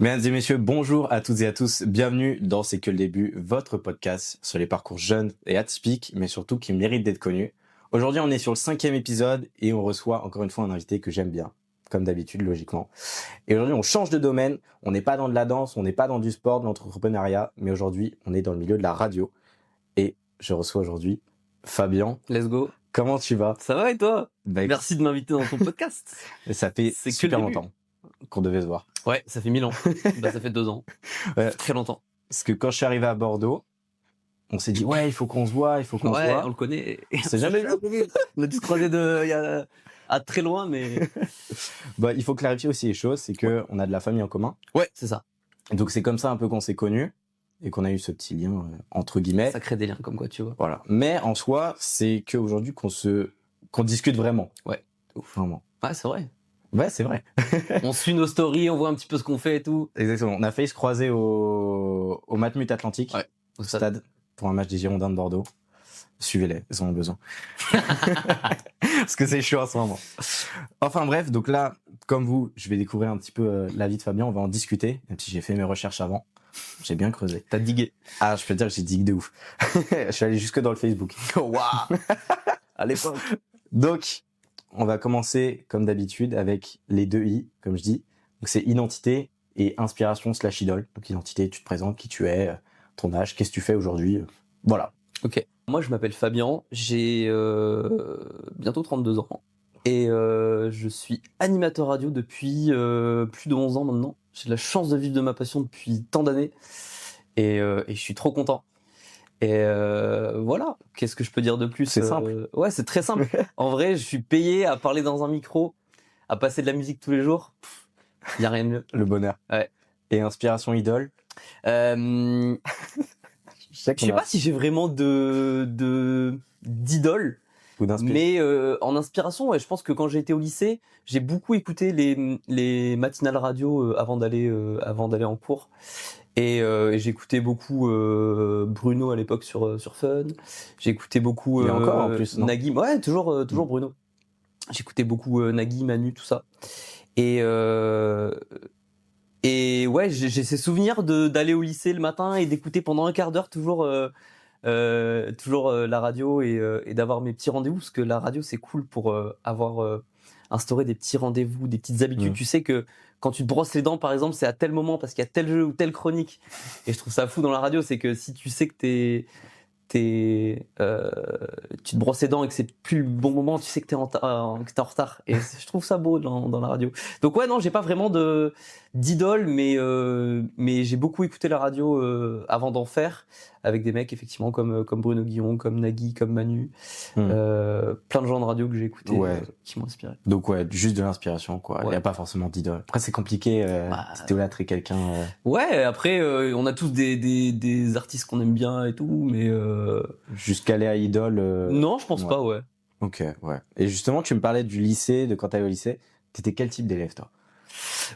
Mesdames et messieurs, bonjour à toutes et à tous. Bienvenue dans C'est que le début, votre podcast sur les parcours jeunes et atypiques, mais surtout qui méritent d'être connus. Aujourd'hui, on est sur le 5e épisode et on reçoit encore une fois un invité que j'aime bien, comme d'habitude, logiquement. Et aujourd'hui, on change de domaine. On n'est pas dans de la danse, on n'est pas dans du sport, de l'entrepreneuriat, mais aujourd'hui, on est dans le milieu de la radio. Et je reçois aujourd'hui Fabien. Let's go. Comment tu vas? Ça va et toi? Bah, Merci de m'inviter dans ton podcast. ça fait C'est que super le début. longtemps qu'on devait se voir. Ouais, ça fait 1000 ans. Bah, ça fait 2 ans. Ouais. Ça fait très longtemps. Parce que quand je suis arrivé à Bordeaux, on s'est dit ouais, il faut qu'on se voit, il faut qu'on se Ouais, voit. on le connaît. On s'est jamais vu. On a dû se croiser à très loin, mais... Bah, il faut clarifier aussi les choses, c'est que on a de la famille en commun. Ouais, c'est ça. Et donc c'est comme ça un peu qu'on s'est connus et qu'on a eu ce petit lien entre guillemets. Ça crée des liens comme quoi, tu vois. Voilà. Mais en soi, c'est qu'aujourd'hui qu'on discute vraiment. Ouais. Vraiment. Ouais, c'est vrai. Ouais, c'est vrai. On suit nos stories, on voit un petit peu ce qu'on fait et tout. Exactement. On a failli se croiser au Matmut Atlantique, Ouais. au stade, pour un match des Girondins de Bordeaux. Suivez-les, ils en ont besoin. Parce que c'est chaud en ce moment. Enfin bref, donc là, comme vous, je vais découvrir un petit peu la vie de Fabien, on va en discuter, même si j'ai fait mes recherches avant. J'ai bien creusé. T'as digué. Ah, je peux te dire que j'ai digue de ouf. Je suis allé jusque dans le Facebook. Waouh. À l'époque. Donc, on va commencer, comme d'habitude, avec les 2 I, comme je dis. Donc c'est identité et inspiration/idole. Donc identité, tu te présentes, qui tu es, ton âge, qu'est-ce que tu fais aujourd'hui. Voilà. Ok. Moi, je m'appelle Fabien, j'ai bientôt 32 ans et je suis animateur radio depuis plus de 11 ans maintenant. J'ai de la chance de vivre de ma passion depuis tant d'années et je suis trop content. Et voilà, qu'est-ce que je peux dire de plus? C'est simple. Ouais, c'est très simple. En vrai, je suis payé à parler dans un micro, à passer de la musique tous les jours. Il n'y a rien de mieux. Le bonheur. Ouais. Et inspiration idole. Je sais pas si j'ai vraiment d'idole, mais en inspiration, ouais, je pense que quand j'ai été au lycée, j'ai beaucoup écouté les matinales radio avant d'aller en cours. Et j'écoutais beaucoup Bruno à l'époque sur Fun. J'écoutais beaucoup Il est encore en plus, non? Nagui. Ouais, toujours Bruno. J'écoutais beaucoup Nagui, Manu, tout ça. Et ouais, j'ai ces souvenirs d'aller au lycée le matin et d'écouter pendant un quart d'heure toujours la radio et d'avoir mes petits rendez-vous, parce que la radio c'est cool pour avoir instauré des petits rendez-vous, des petites habitudes. Tu sais que quand tu te brosses les dents par exemple, c'est à tel moment parce qu'il y a tel jeu ou telle chronique. Et je trouve ça fou dans la radio, c'est que si tu sais que tu te brosses les dents et que c'est plus le bon moment, tu sais que t'es en retard. Et je trouve ça beau dans la radio. Donc ouais, non, j'ai pas vraiment d'idole, mais j'ai beaucoup écouté la radio avant d'en faire, avec des mecs effectivement comme Bruno Guillon, comme Nagui, comme Manu, plein de gens de radio que j'ai écouté, qui m'ont inspiré. Donc ouais, juste de l'inspiration quoi. Il Ouais. y a pas forcément d'idole. Après c'est compliqué d'idolâtrer quelqu'un. Ouais, après on a tous des artistes qu'on aime bien et tout, mais Jusqu'aller à idole. non, je pense pas, ouais. Ok, ouais. Et justement, tu me parlais du lycée, de quand t'allais au lycée. T'étais quel type d'élève, toi?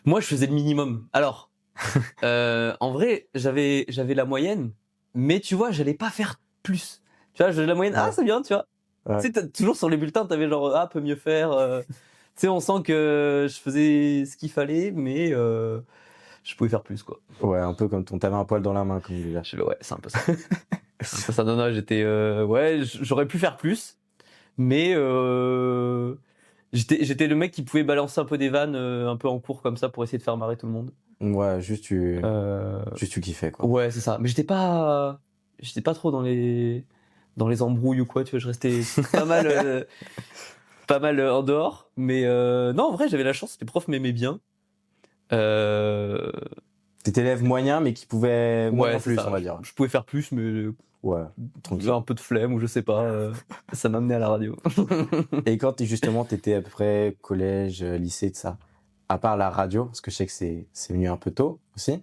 Moi, je faisais le minimum. Alors, en vrai, j'avais la moyenne, mais tu vois, j'allais pas faire plus. Tu vois, j'avais la moyenne. Ouais. Ah, c'est bien, tu vois. Ouais. Tu sais, toujours sur les bulletins, t'avais genre, peut mieux faire. Tu sais, on sent que je faisais ce qu'il fallait, mais je pouvais faire plus, quoi. Ouais, un peu comme t'avais un poil dans la main, comme il dit là. Ouais, c'est un peu ça. C'est ça, non, j'étais, ouais, j'aurais pu faire plus, mais j'étais le mec qui pouvait balancer un peu des vannes un peu en cours comme ça pour essayer de faire marrer tout le monde. Ouais, juste tu kiffais, quoi. Ouais, c'est ça. Mais j'étais pas trop dans les embrouilles ou quoi, tu vois, je restais pas mal en dehors, mais non, en vrai, j'avais la chance, les profs m'aimaient bien. T'étais élève moyen, mais qui pouvait moins plus, ça. on va dire. Je pouvais faire plus, mais ouais, tranquille. Un peu de flemme ou je sais pas, ça m'a amené à la radio. Et quand t'étais à peu près collège, lycée, tout ça, à part la radio, parce que je sais que c'est venu un peu tôt aussi,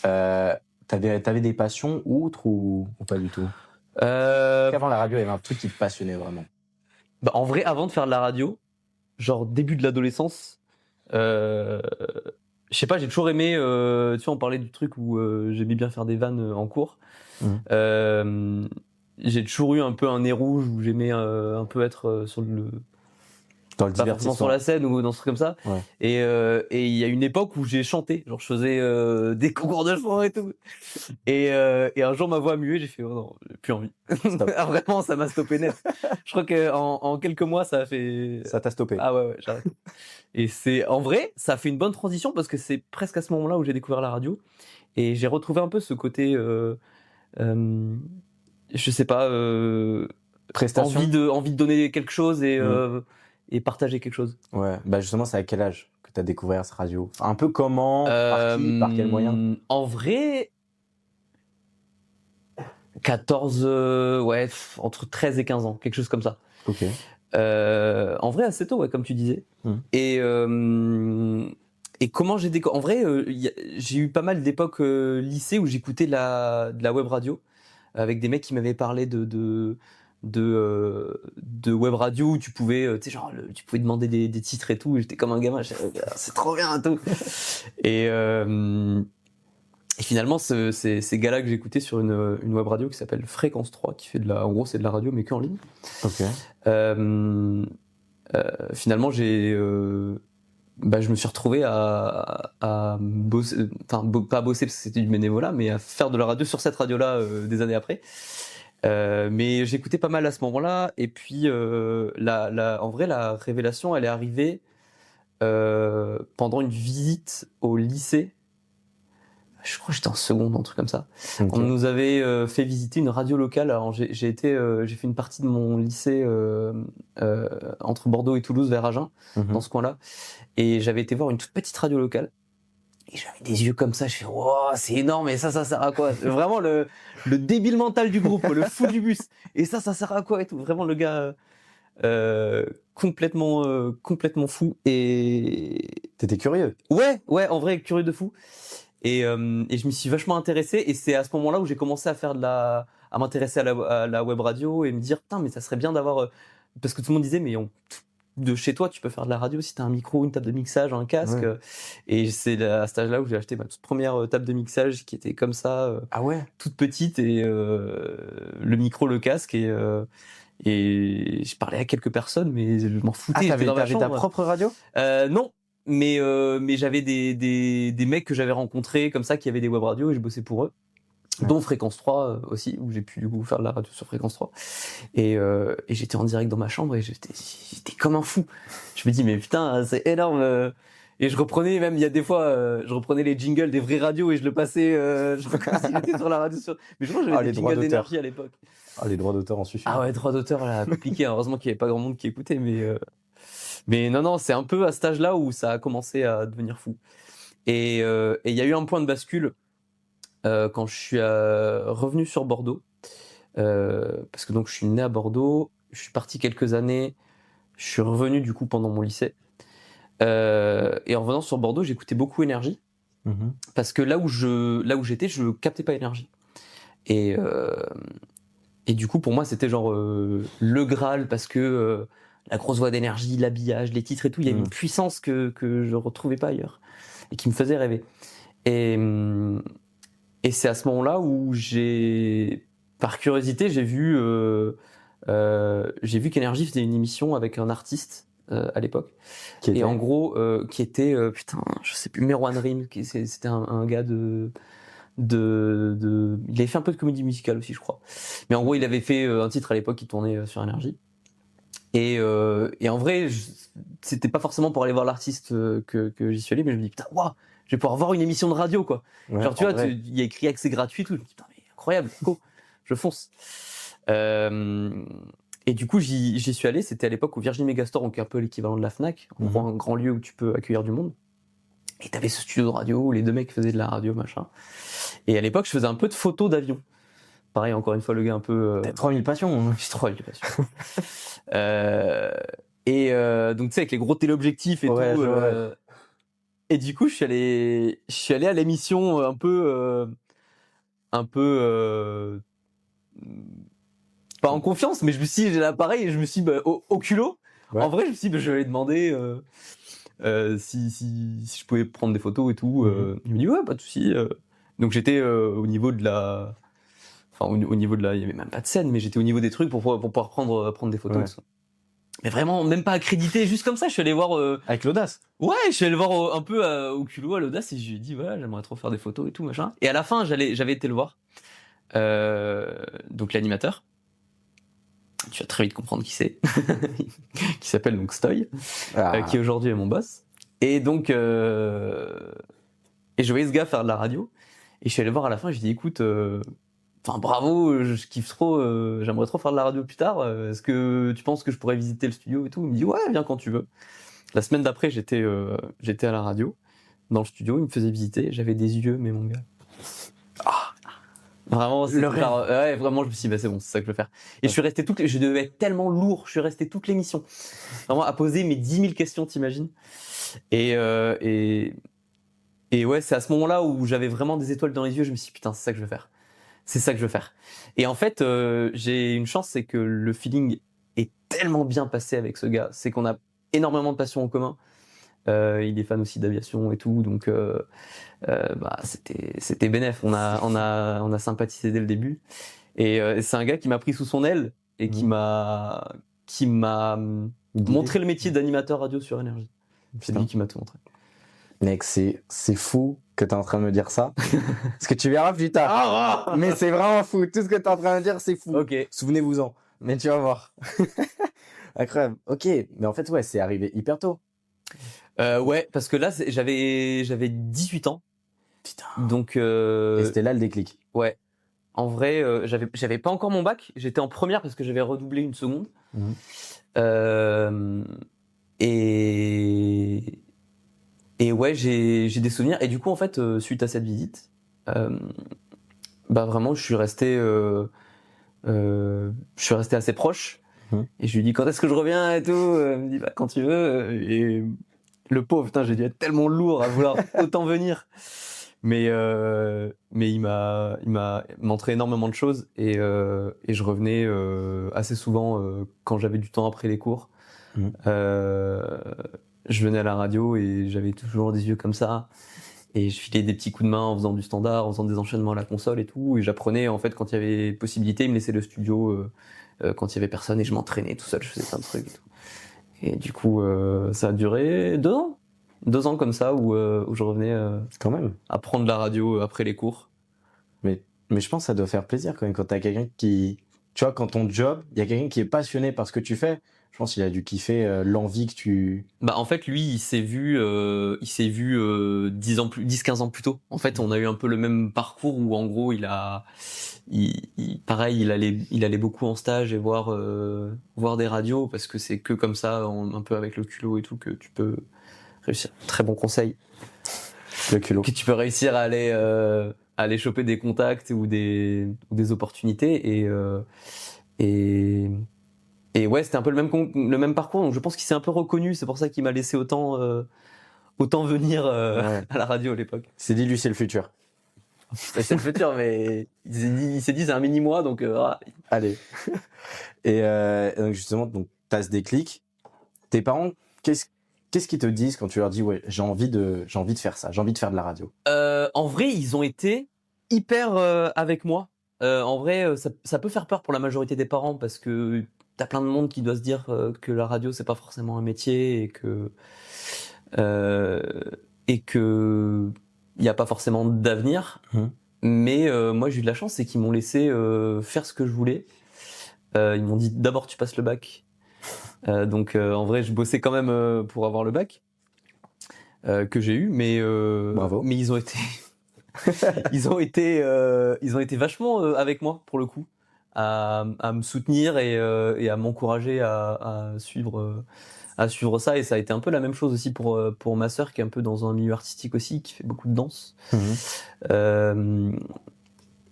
t'avais des passions outre ou pas du tout? Avant la radio, il y avait un truc qui te passionnait vraiment. Bah, en vrai, avant de faire de la radio, genre début de l'adolescence, je sais pas, j'ai toujours aimé, tu vois, on parlait du truc où j'aimais bien faire des vannes en cours. J'ai toujours eu un peu un nez rouge où j'aimais un peu être sur Dans le pas forcément sur la scène ou dans ce truc comme ça. Ouais. Et il y a une époque où j'ai chanté, genre je faisais des concours de chant et tout. Et un jour ma voix a mué, j'ai fait oh non, j'ai plus envie. Ah, vraiment, ça m'a stoppé net. Je crois que en quelques mois ça a fait. Ça t'a stoppé. Ah ouais, j'arrête. Et c'est en vrai, ça a fait une bonne transition parce que c'est presque à ce moment-là où j'ai découvert la radio et j'ai retrouvé un peu ce côté, je sais pas, Prestation. envie de donner quelque chose et partager quelque chose. Ouais, bah justement, c'est à quel âge que tu as découvert cette radio? Enfin, un peu comment, par qui, par quel moyen? En vrai, 14, ouais, entre 13 et 15 ans, quelque chose comme ça. Ok. En vrai, assez tôt, ouais, comme tu disais. Et comment j'ai découvert. En vrai, j'ai eu pas mal d'époques lycée où j'écoutais de la web radio avec des mecs qui m'avaient parlé de web radio où tu pouvais, tu sais, genre, tu pouvais demander des titres et tout. Et j'étais comme un gamin, c'est trop bien et tout. Et finalement, ces gars-là que j'écoutais sur une web radio qui s'appelle Fréquence 3, qui fait en gros, c'est de la radio, mais qu'en ligne. Ok. Finalement, je me suis retrouvé à bosser, enfin, pas bosser parce que c'était du bénévolat, mais à faire de la radio sur cette radio-là des années après. Mais j'écoutais pas mal à ce moment-là. Et puis, en vrai, la révélation, elle est arrivée pendant une visite au lycée. Je crois que j'étais en seconde, un truc comme ça. Okay. On nous avait fait visiter une radio locale. Alors j'ai fait une partie de mon lycée entre Bordeaux et Toulouse, vers Agen, dans ce coin-là. Et j'avais été voir une toute petite radio locale. Et j'avais des yeux comme ça. Je fais, wow, c'est énorme. Et ça sert à quoi? Vraiment le débile mental du groupe, le fou du bus. Et ça sert à quoi et tout. Vraiment le gars complètement fou. Et t'étais curieux? Ouais, en vrai, curieux de fou. Et je m'y suis vachement intéressé, et c'est à ce moment-là où j'ai commencé à m'intéresser à la web radio et me dire putain, mais ça serait bien d'avoir, parce que tout le monde disait mais de chez toi tu peux faire de la radio si t'as un micro, une table de mixage, un casque. Ouais. Et c'est à cet âge-là où j'ai acheté ma toute première table de mixage qui était comme ça, ah ouais, toute petite, et le micro, le casque, et je parlais à quelques personnes, mais je m'en foutais. Ah, t'avais ta propre radio? Non. Mais j'avais des mecs que j'avais rencontrés comme ça qui avaient des web radios, et je bossais pour eux, dont Fréquence 3 aussi, où j'ai pu du coup faire de la radio sur Fréquence 3. Et j'étais en direct dans ma chambre et j'étais comme un fou. Je me dis mais putain, c'est énorme. Et je reprenais même, il y a des fois, je reprenais les jingles des vraies radios et je le passais, je sais pas si j'étais sur la radio. Mais je crois que j'avais des jingles d'énergie à l'époque. Ah, les droits d'auteur en suffit. Ah ouais, droits d'auteur, là, compliqué. Heureusement qu'il n'y avait pas grand monde qui écoutait, mais non, c'est un peu à cet âge-là où ça a commencé à devenir fou. Et il y a eu un point de bascule quand je suis revenu sur Bordeaux. Parce que donc je suis né à Bordeaux, je suis parti quelques années, je suis revenu du coup pendant mon lycée. Et en revenant sur Bordeaux, j'écoutais beaucoup Énergie. Parce que là où j'étais, je captais pas Énergie. Et du coup, pour moi, c'était genre le Graal, parce que la grosse voix d'Énergie, l'habillage, les titres et tout, il y a une puissance que je retrouvais pas ailleurs et qui me faisait rêver. Et c'est à ce moment-là où par curiosité, j'ai vu qu'Énergie faisait une émission avec un artiste à l'époque. Et en gros, qui était, putain, je sais plus, Merwan Rim, c'était un gars il avait fait un peu de comédie musicale aussi, je crois. Mais en gros, il avait fait un titre à l'époque qui tournait sur Énergie. Et en vrai, c'était pas forcément pour aller voir l'artiste que j'y suis allé, mais je me dis putain, waouh, je vais pouvoir voir une émission de radio, quoi. Ouais, genre, tu vois, il y a écrit accès gratuit, tout. Je me dis putain, mais incroyable, go, je fonce. Et du coup, j'y suis allé. C'était à l'époque où Virgin Megastore, donc un peu l'équivalent de la Fnac, en gros, un grand lieu où tu peux accueillir du monde. Et t'avais ce studio de radio où les deux mecs faisaient de la radio, machin. Et à l'époque, je faisais un peu de photos d'avion. Pareil, encore une fois, le gars un peu... T'as 3000 passions. J'ai 3000 passions. Donc, tu sais, avec les gros téléobjectifs et tout. Et du coup, je suis allé à l'émission un peu pas en confiance, mais je me suis dit, j'ai l'appareil, et je me suis dit, au culot. Ouais. En vrai, je me suis dit, je vais lui demander si je pouvais prendre des photos et tout. Il me dit, ouais, pas de souci. Donc, j'étais au niveau de la... Enfin, au niveau de la... Il n'y avait même pas de scène, mais j'étais au niveau des trucs pour pouvoir prendre des photos. Ouais. mais vraiment même pas accrédité, juste comme ça. Je suis allé voir. Avec l'audace. Ouais, je suis allé le voir un peu au culot, à l'audace, et je lui ai dit voilà, j'aimerais trop faire des photos et tout machin. Et à la fin, j'avais été le voir. Donc l'animateur. Tu vas très vite comprendre qui c'est. Qui s'appelle donc Stoy, qui aujourd'hui est mon boss. Et donc, et je voyais ce gars faire de la radio. Et je suis allé le voir à la fin. Je lui ai dit écoute, bravo, je kiffe trop. J'aimerais trop faire de la radio plus tard. Est-ce que tu penses que je pourrais visiter le studio et tout? Il me dit ouais, viens quand tu veux. La semaine d'après, j'étais à la radio, dans le studio. Il me faisait visiter. J'avais des yeux, mais mon gars. Vraiment, le rêve. Ouais, vraiment, je me suis dit, c'est bon, c'est ça que je veux faire. Et je suis resté je devais être tellement lourd, je suis resté toute l'émission. Vraiment, à poser mes 10 000 questions, t'imagines? Et ouais, c'est à ce moment-là où j'avais vraiment des étoiles dans les yeux, je me suis dit, putain, c'est ça que je veux faire. C'est ça que je veux faire. Et en fait, j'ai une chance, c'est que le feeling est tellement bien passé avec ce gars. C'est qu'on a énormément de passion en commun. Il est fan aussi d'aviation et tout, donc c'était bénef. On a sympathisé dès le début. Et c'est un gars qui m'a pris sous son aile et qui m'a montré le métier d'animateur radio sur Énergie. C'est lui qui m'a tout montré. Mec, c'est fou que t'es en train de me dire ça. Parce que tu verras plus tard. Mais c'est vraiment fou. Tout ce que t'es en train de dire, c'est fou. Ok. Souvenez-vous-en. Mais tu vas voir. Incroyable. Ok. Mais en fait, ouais, c'est arrivé hyper tôt. Ouais, parce que là, j'avais 18 ans. Putain. Donc. Et c'était là le déclic. Ouais. En vrai, j'avais pas encore mon bac. J'étais en première parce que j'avais redoublé une seconde. Et ouais, j'ai des souvenirs. Et du coup, en fait, suite à cette visite, vraiment, je suis resté assez proche. Et je lui dis quand est-ce que je reviens et tout. Il me dit quand tu veux. Et le pauvre, putain, j'ai dû être tellement lourd à vouloir autant venir. Mais il m'a montré énormément de choses et je revenais assez souvent quand j'avais du temps après les cours. Je venais à la radio et j'avais toujours des yeux comme ça et je filais des petits coups de main en faisant du standard, en faisant des enchaînements à la console et tout, et j'apprenais en fait quand il y avait possibilité. Il me laissait le studio quand il y avait personne et je m'entraînais tout seul, je faisais plein de trucs et tout. Et du coup ça a duré 2 ans comme ça où je revenais quand même apprendre la radio après les cours. Mais je pense que ça doit faire plaisir quand même quand t'as quelqu'un qui, tu vois, quand ton job, il y a quelqu'un qui est passionné par ce que tu fais. Je pense qu'il a dû kiffer l'envie que tu... En fait, lui, il s'est vu 10-15 ans plus tôt. En fait, on a eu un peu le même parcours où, en gros, pareil, il allait beaucoup en stage et voir des radios parce que c'est que comme ça, un peu avec le culot et tout, que tu peux réussir. Très bon conseil. Le culot. Que tu peux réussir à aller choper des contacts ou des opportunités et ouais, c'était un peu le même parcours, donc je pense qu'il s'est un peu reconnu, c'est pour ça qu'il m'a laissé autant venir à la radio à l'époque. C'est dit, lui, c'est le futur. C'est le futur, mais il s'est dit, c'est un mini-moi, donc... Allez. Et donc justement, t'as ce déclic. Tes parents, qu'est-ce qu'ils te disent quand tu leur dis, ouais, j'ai envie de faire ça, j'ai envie de faire de la radio? En vrai, ils ont été hyper avec moi. En vrai, ça peut faire peur pour la majorité des parents parce que t'as plein de monde qui doit se dire que la radio c'est pas forcément un métier et que il y a pas forcément d'avenir. Mais moi j'ai eu de la chance, c'est qu'ils m'ont laissé faire ce que je voulais. Ils m'ont dit d'abord tu passes le bac. Donc en vrai je bossais quand même pour avoir le bac que j'ai eu, mais bravo. Mais ils ont été vachement avec moi pour le coup. À me soutenir et à m'encourager à suivre ça, et ça a été un peu la même chose aussi pour ma sœur qui est un peu dans un milieu artistique aussi, qui fait beaucoup de danse.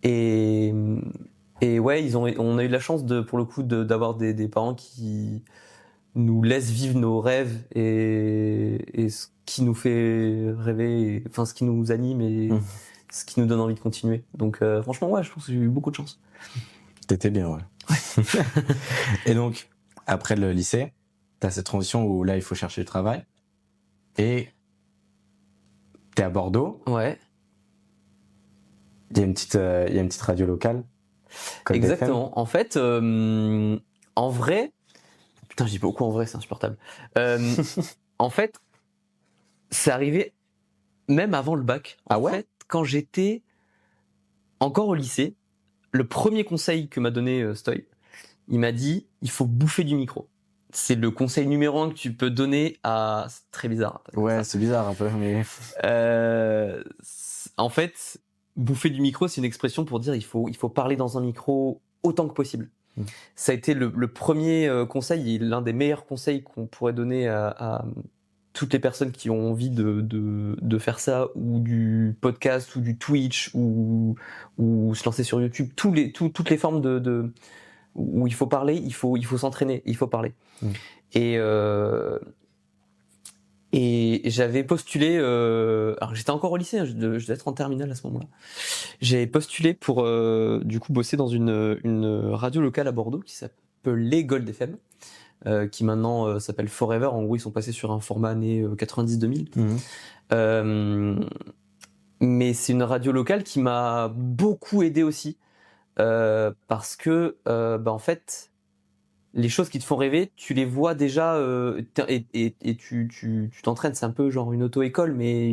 Et ouais, on a eu de la chance pour le coup d'avoir des parents qui nous laissent vivre nos rêves et ce qui nous fait rêver, enfin ce qui nous anime et ce qui nous donne envie de continuer. Donc franchement ouais, je pense que j'ai eu beaucoup de chance. T'étais bien, ouais. Et donc, après le lycée, t'as cette transition où là, il faut chercher le travail. Et t'es à Bordeaux. Ouais. Il y a une petite radio locale. Exactement. En fait, en vrai, Putain, je dis beaucoup en vrai, c'est insupportable. En fait, c'est arrivé même avant le bac. En fait, quand j'étais encore au lycée, le premier conseil que m'a donné Stoy, il m'a dit il faut bouffer du micro. C'est le conseil numéro 1 que tu peux donner à. C'est très bizarre. Ouais, c'est bizarre un peu, mais. En fait, bouffer du micro, c'est une expression pour dire il faut parler dans un micro autant que possible. Ça a été le premier conseil et l'un des meilleurs conseils qu'on pourrait donner à toutes les personnes qui ont envie de faire ça, ou du podcast, ou du Twitch, ou se lancer sur YouTube, toutes les formes où il faut parler, il faut s'entraîner, il faut parler. Et j'avais postulé, alors j'étais encore au lycée, hein, je devais être en terminale à ce moment-là. J'ai postulé pour du coup bosser dans une radio locale à Bordeaux qui s'appelait Gold FM, qui maintenant s'appelle Forever. En gros, ils sont passés sur un format années 90-2000. Mais c'est une radio locale qui m'a beaucoup aidé aussi, parce que en fait, les choses qui te font rêver, tu les vois déjà et tu t'entraînes. C'est un peu genre une auto-école, mais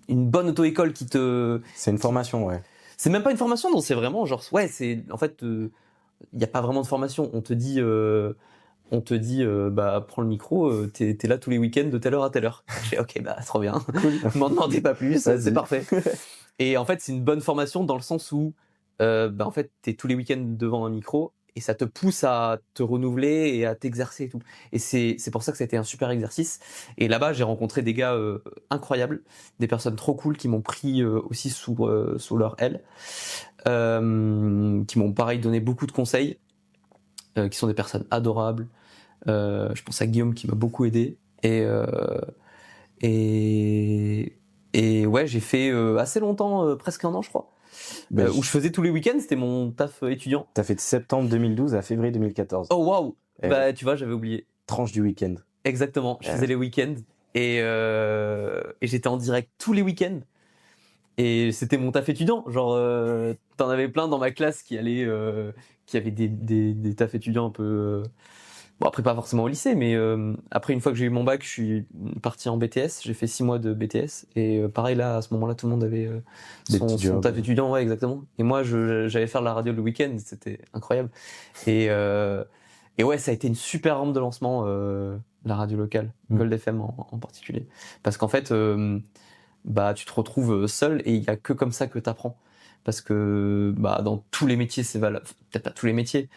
une bonne auto-école qui te... C'est une formation, ouais. C'est même pas une formation, non, c'est vraiment genre... Ouais, c'est... En fait, il n'y a pas vraiment de formation. On te dit, prends le micro, t'es là tous les week-ends de telle heure à telle heure. Je fais, ok, trop bien. Cool. M'en demandez pas plus, c'est parfait. Et en fait, c'est une bonne formation dans le sens où, en fait, t'es tous les week-ends devant un micro et ça te pousse à te renouveler et à t'exercer et tout. Et c'est pour ça que ça a été un super exercice. Et là-bas, j'ai rencontré des gars incroyables, des personnes trop cool qui m'ont pris aussi sous leur aile, qui m'ont pareil donné beaucoup de conseils, qui sont des personnes adorables. Je pense à Guillaume qui m'a beaucoup aidé. Et ouais, j'ai fait assez longtemps, presque 1 an, je crois. Où je faisais tous les week-ends, c'était mon taf étudiant. T'as fait de septembre 2012 à février 2014. Oh waouh! Tu vois, j'avais oublié. Tranche du week-end. Exactement, je faisais les week-ends et j'étais en direct tous les week-ends. Et c'était mon taf étudiant. Genre, t'en avais plein dans ma classe qui avaient des tafs étudiants un peu. Bon, après, pas forcément au lycée, mais après, une fois que j'ai eu mon bac, je suis parti en BTS. J'ai fait 6 mois de BTS. Et pareil, là, à ce moment-là, tout le monde avait son taf étudiant. Ouais, exactement. Et moi, j'allais faire la radio le week-end. C'était incroyable. Et ouais, ça a été une super rampe de lancement, la radio locale, Gold FM en particulier. Parce qu'en fait, tu te retrouves seul et il y a que comme ça que t'apprends. Parce que dans tous les métiers, c'est valable. Peut-être pas tous les métiers,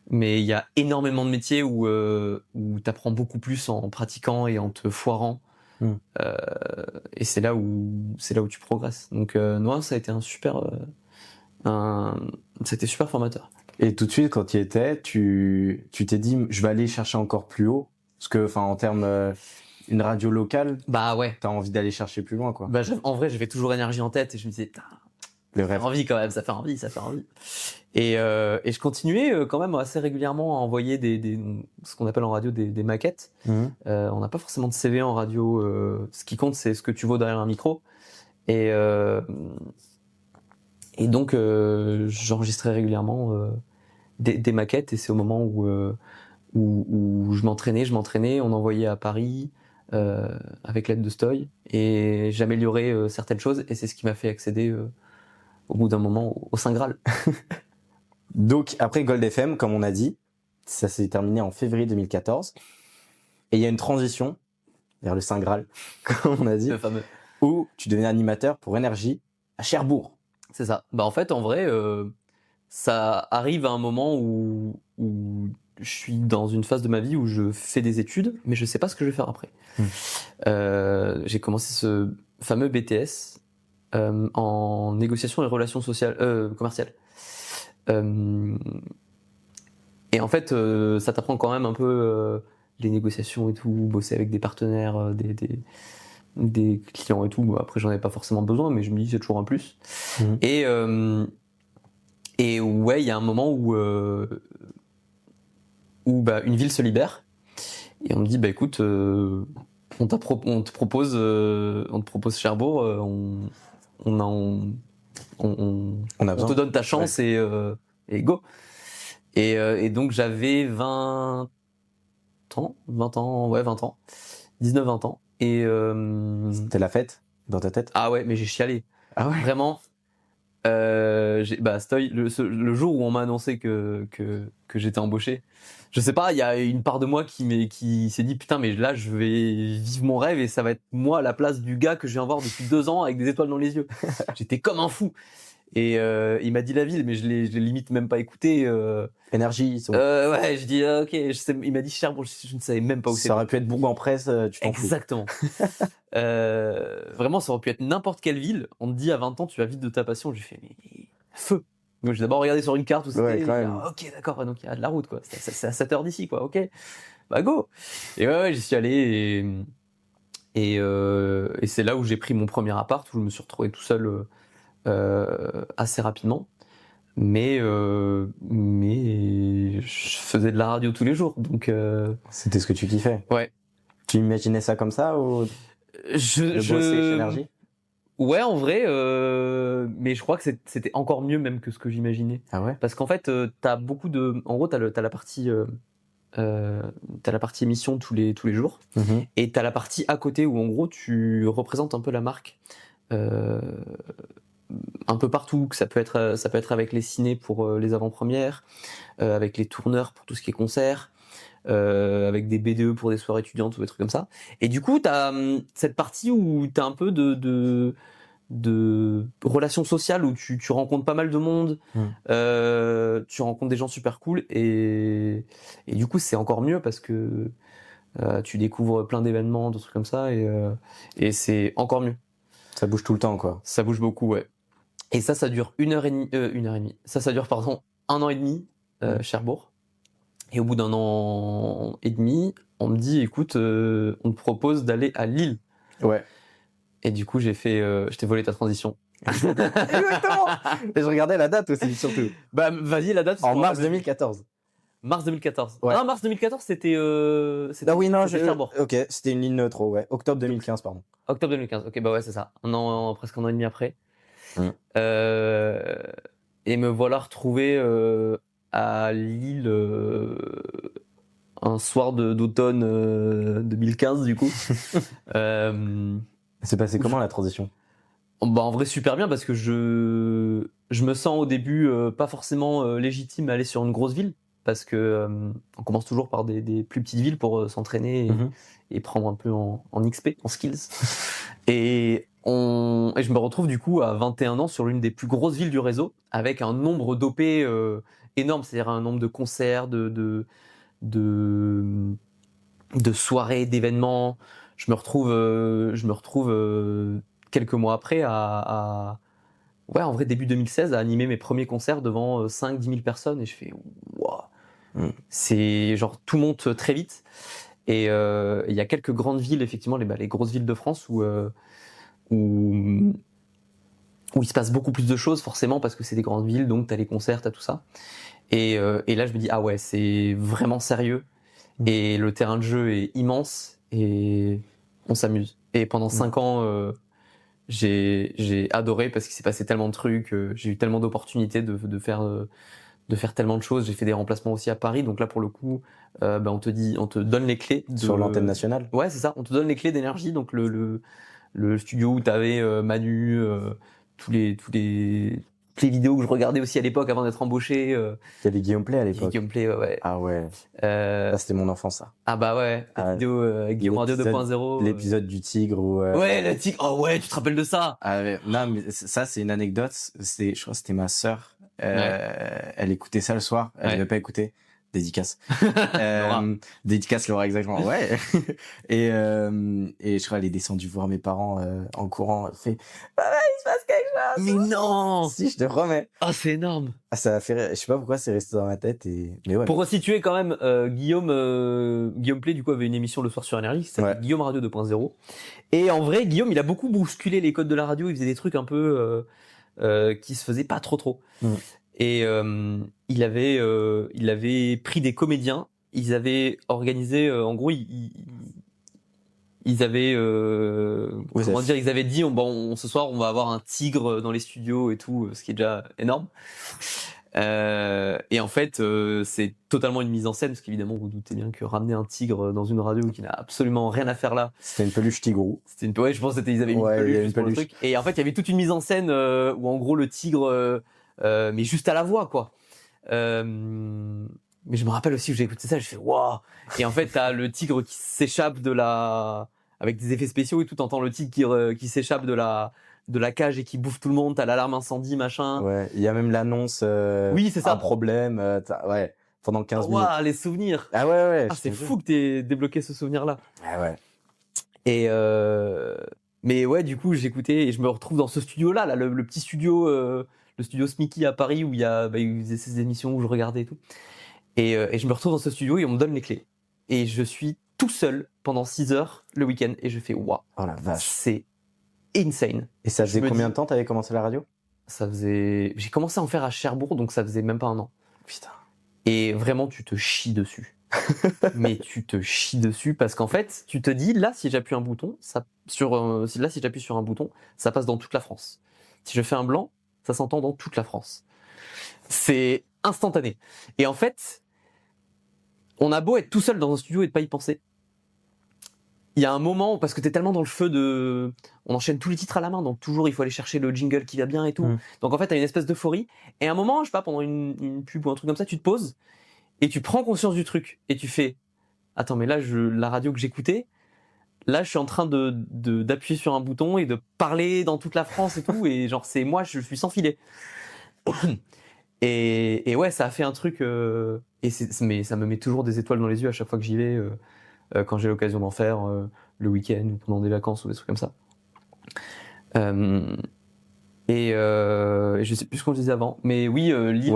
mais il y a énormément de métiers où t'apprends beaucoup plus en pratiquant et en te foirant. Et c'est là où tu progresses. Donc non, ça a été c'était super formateur. Et tout de suite, quand tu y étais, tu t'es dit, je vais aller chercher encore plus haut, parce que, enfin, en termes une radio locale, ouais, t'as envie d'aller chercher plus loin, quoi. En vrai, j'avais toujours énergie en tête et je me disais, le rêve. Ça fait envie quand même, ça fait envie. Et je continuais quand même assez régulièrement à envoyer ce qu'on appelle en radio des maquettes. On n'a pas forcément de CV en radio. Ce qui compte, c'est ce que tu vaux derrière un micro. Et donc, j'enregistrais régulièrement des maquettes. Et c'est au moment où je m'entraînais. On envoyait à Paris avec l'aide de Stoy. Et j'améliorais certaines choses. Et c'est ce qui m'a fait accéder au bout d'un moment au Saint Graal. Donc, après Gold FM, comme on a dit, ça s'est terminé en février 2014. Et il y a une transition vers le Saint Graal, comme on a dit, le fameux, où tu devenais animateur pour Énergie à Cherbourg. C'est ça. En fait, en vrai, ça arrive à un moment où je suis dans une phase de ma vie où je fais des études, mais je sais pas ce que je vais faire après. J'ai commencé ce fameux BTS en négociation et relations sociales, commerciales. Et en fait, ça t'apprend quand même un peu les négociations et tout, bosser avec des partenaires, des clients et tout. Après, j'en avais pas forcément besoin, mais je me dis c'est toujours un plus. Et ouais, il y a un moment où une ville se libère et on me dit écoute, on te propose Cherbourg, on te donne ta chance, ouais. Et go. Et donc j'avais 21 ans, 20 ans, ouais 20 ans, 19-20 ans. Et C'était la fête dans ta tête? ah ouais, mais j'ai chialé. Ah ouais? Vraiment. Stoy, le jour où on m'a annoncé que j'étais embauché, je sais pas, il y a une part de moi qui s'est dit putain, mais là je vais vivre mon rêve et ça va être moi à la place du gars que je viens voir depuis 2 ans avec des étoiles dans les yeux. J'étais comme un fou. Et il m'a dit la ville, mais je l'ai limite même pas écouté. Énergie, ils sont... Ouais, je dis ok. Il m'a dit Cherbourg, je ne savais même pas où c'était. Ça aurait pu être Bourg-en-Presse, tu t'en fous. Exactement. Vraiment, ça aurait pu être n'importe quelle ville. On te dit à 20 ans, tu vas vite de ta passion. J'ai fait, mais feu. Donc j'ai d'abord regardé sur une carte où c'était. Ouais, quand même. Ah, ok, d'accord, donc il y a de la route, quoi. C'est à 7 heures d'ici, quoi. Ok, bah go. Et ouais, j'y suis allé et c'est là où j'ai pris mon premier appart, où je me suis retrouvé tout seul assez rapidement. Mais je faisais de la radio tous les jours, donc. C'était ce que tu kiffais? Ouais. Tu imaginais ça comme ça ou de bosser chez Énergie? Ouais, en vrai, mais je crois que c'était encore mieux même que ce que j'imaginais. Ah ouais? Parce qu'en fait, t'as beaucoup de, en gros, t'as la partie, t'as la partie émission tous les jours, et t'as la partie à côté où en gros tu représentes un peu la marque, un peu partout. Que ça peut être avec les ciné pour les avant-premières, avec les tourneurs pour tout ce qui est concert. Avec des BDE pour des soirées étudiantes ou des trucs comme ça. Et du coup, t'as cette partie où t'as un peu de relations sociales où tu rencontres pas mal de monde, tu rencontres des gens super cool et du coup c'est encore mieux parce que tu découvres plein d'événements, de trucs comme ça et c'est encore mieux. Ça bouge tout le temps, quoi. Ça bouge beaucoup, ouais. Et ça dure 1 heure et demie. Ça dure, pardon, 1 an et demi, Cherbourg. Et au bout d'1 an et demi, on me dit, écoute, on te propose d'aller à Lille. Ouais. Et du coup, je t'ai volé ta transition. Exactement. Et je regardais la date aussi, surtout. Bah, vas-y, la date. En mars 2014. Mars 2014. Ouais. Ah non, mars 2014, c'était Ah oui, non, c'était Cherbourg. Ok, c'était une ligne trop, ouais. Octobre 2015, pardon. Octobre 2015. Ok, bah ouais, c'est ça. Presque 1 an et demi après. Et me voilà retrouvé à Lille un soir d'automne 2015, du coup. C'est passé comment la transition? Bah en vrai super bien parce que je me sens au début pas forcément légitime à aller sur une grosse ville parce que on commence toujours par des plus petites villes pour s'entraîner et prendre un peu en XP, en skills. Et je me retrouve du coup à 21 ans sur l'une des plus grosses villes du réseau avec un nombre d'OP énorme, c'est-à-dire un nombre de concerts, de soirées, d'événements. Je me retrouve quelques mois après ouais, en vrai, début 2016, à animer mes premiers concerts devant 5-10 000 personnes. Et je fais, waouh, c'est genre, tout monte très vite. Et il y a quelques grandes villes, effectivement, les grosses villes de France où il se passe beaucoup plus de choses, forcément, parce que c'est des grandes villes, donc t'as les concerts, t'as tout ça. Et là, je me dis, ah ouais, c'est vraiment sérieux. Et le terrain de jeu est immense et on s'amuse. Et pendant 5 ans, j'ai adoré parce qu'il s'est passé tellement de trucs, j'ai eu tellement d'opportunités de faire tellement de choses. J'ai fait des remplacements aussi à Paris, donc là pour le coup, on te donne les clés sur l'antenne nationale. Ouais, c'est ça. On te donne les clés d'Énergie, donc le studio où t'avais Manu, tous les vidéos que je regardais aussi à l'époque avant d'être embauché. Il y avait Guillaume Play à l'époque. Guillaume Play, ouais. Ah ouais. Ça, c'était mon enfance, ça. Ah bah ouais, la vidéo avec Guillaume Radio 2.0. L'épisode du tigre où... Ouais, le tigre. Oh ouais, tu te rappelles de ça? Ah ouais. Non, mais ça, c'est une anecdote. Je crois que c'était ma sœur. Elle écoutait ça le soir. Elle n'avait pas écouté. Dédicace. Dédicace Laura, exactement. Ouais. Et je crois qu'elle est descendue voir mes parents en courant. Elle fait, papa, il se passe quelque chose. Mais non! Si, je te promets. Ah, c'est énorme. Ah, ça a fait rire. Je sais pas pourquoi c'est resté dans ma tête mais ouais. Pour resituer quand même, Guillaume Play, du coup, avait une émission le soir sur Énergie, qui s'appelle Guillaume Radio 2.0. Et en vrai, Guillaume, il a beaucoup bousculé les codes de la radio. Il faisait des trucs un peu qui se faisaient pas trop. Et il avait pris des comédiens. Ils avaient organisé, en gros, ils avaient ils avaient dit ce soir on va avoir un tigre dans les studios et tout, ce qui est déjà énorme. Et en fait, c'est totalement une mise en scène, parce qu'évidemment, vous doutez bien que ramener un tigre dans une radio qui n'a absolument rien à faire là. C'était une peluche tigrou. Ouais, je pense que ils avaient mis Ouais, il y a une une peluche pour le peluche. truc. Et en fait, il y avait toute une mise en scène où en gros le tigre, mais juste à la voix, quoi. Mais je me rappelle aussi où j'ai écouté ça, je fais waouh. Et en fait, t'as le tigre qui s'échappe avec des effets spéciaux et tout. T'entends le tigre qui s'échappe de la cage et qui bouffe tout le monde. T'as l'alarme incendie, machin. Ouais, il y a même l'annonce. Oui, c'est ça. Un problème. Ouais, pendant 15 minutes. Waouh, les souvenirs. Ah ouais. Ah, c'est fou que t'aies débloqué ce souvenir-là. Ah ouais. Et mais ouais, du coup, j'écoutais et je me retrouve dans ce studio-là, là, le petit studio, le studio Smicky à Paris où il faisait ces émissions où je regardais et tout. Et je me retrouve dans ce studio et on me donne les clés. Et je suis tout seul pendant 6 heures le week-end et je fais waouh. Oh la vache. C'est insane. Et ça faisait combien de temps t'avais commencé la radio? J'ai commencé à en faire à Cherbourg, donc ça faisait même pas un an. Putain. Et vraiment, tu te chies dessus. Mais tu te chies dessus parce qu'en fait, tu te dis là, si j'appuie un bouton, si j'appuie sur un bouton, ça passe dans toute la France. Si je fais un blanc, ça s'entend dans toute la France. C'est instantané. Et en fait, on a beau être tout seul dans un studio et de pas y penser. Il y a un moment, parce que t'es tellement dans le feu on enchaîne tous les titres à la main, donc toujours il faut aller chercher le jingle qui va bien et tout. Donc en fait, t'as une espèce d'euphorie. Et à un moment, je sais pas, pendant une pub ou un truc comme ça, tu te poses et tu prends conscience du truc et tu fais attends, mais là, la radio que j'écoutais, là, je suis en train d'appuyer sur un bouton et de parler dans toute la France et tout, et genre, c'est moi, je suis sans filet. Et ouais, ça a fait un truc, mais ça me met toujours des étoiles dans les yeux à chaque fois que j'y vais, quand j'ai l'occasion d'en faire, le week-end ou pendant des vacances ou des trucs comme ça. Et je sais plus ce qu'on disait avant, mais oui, Lille,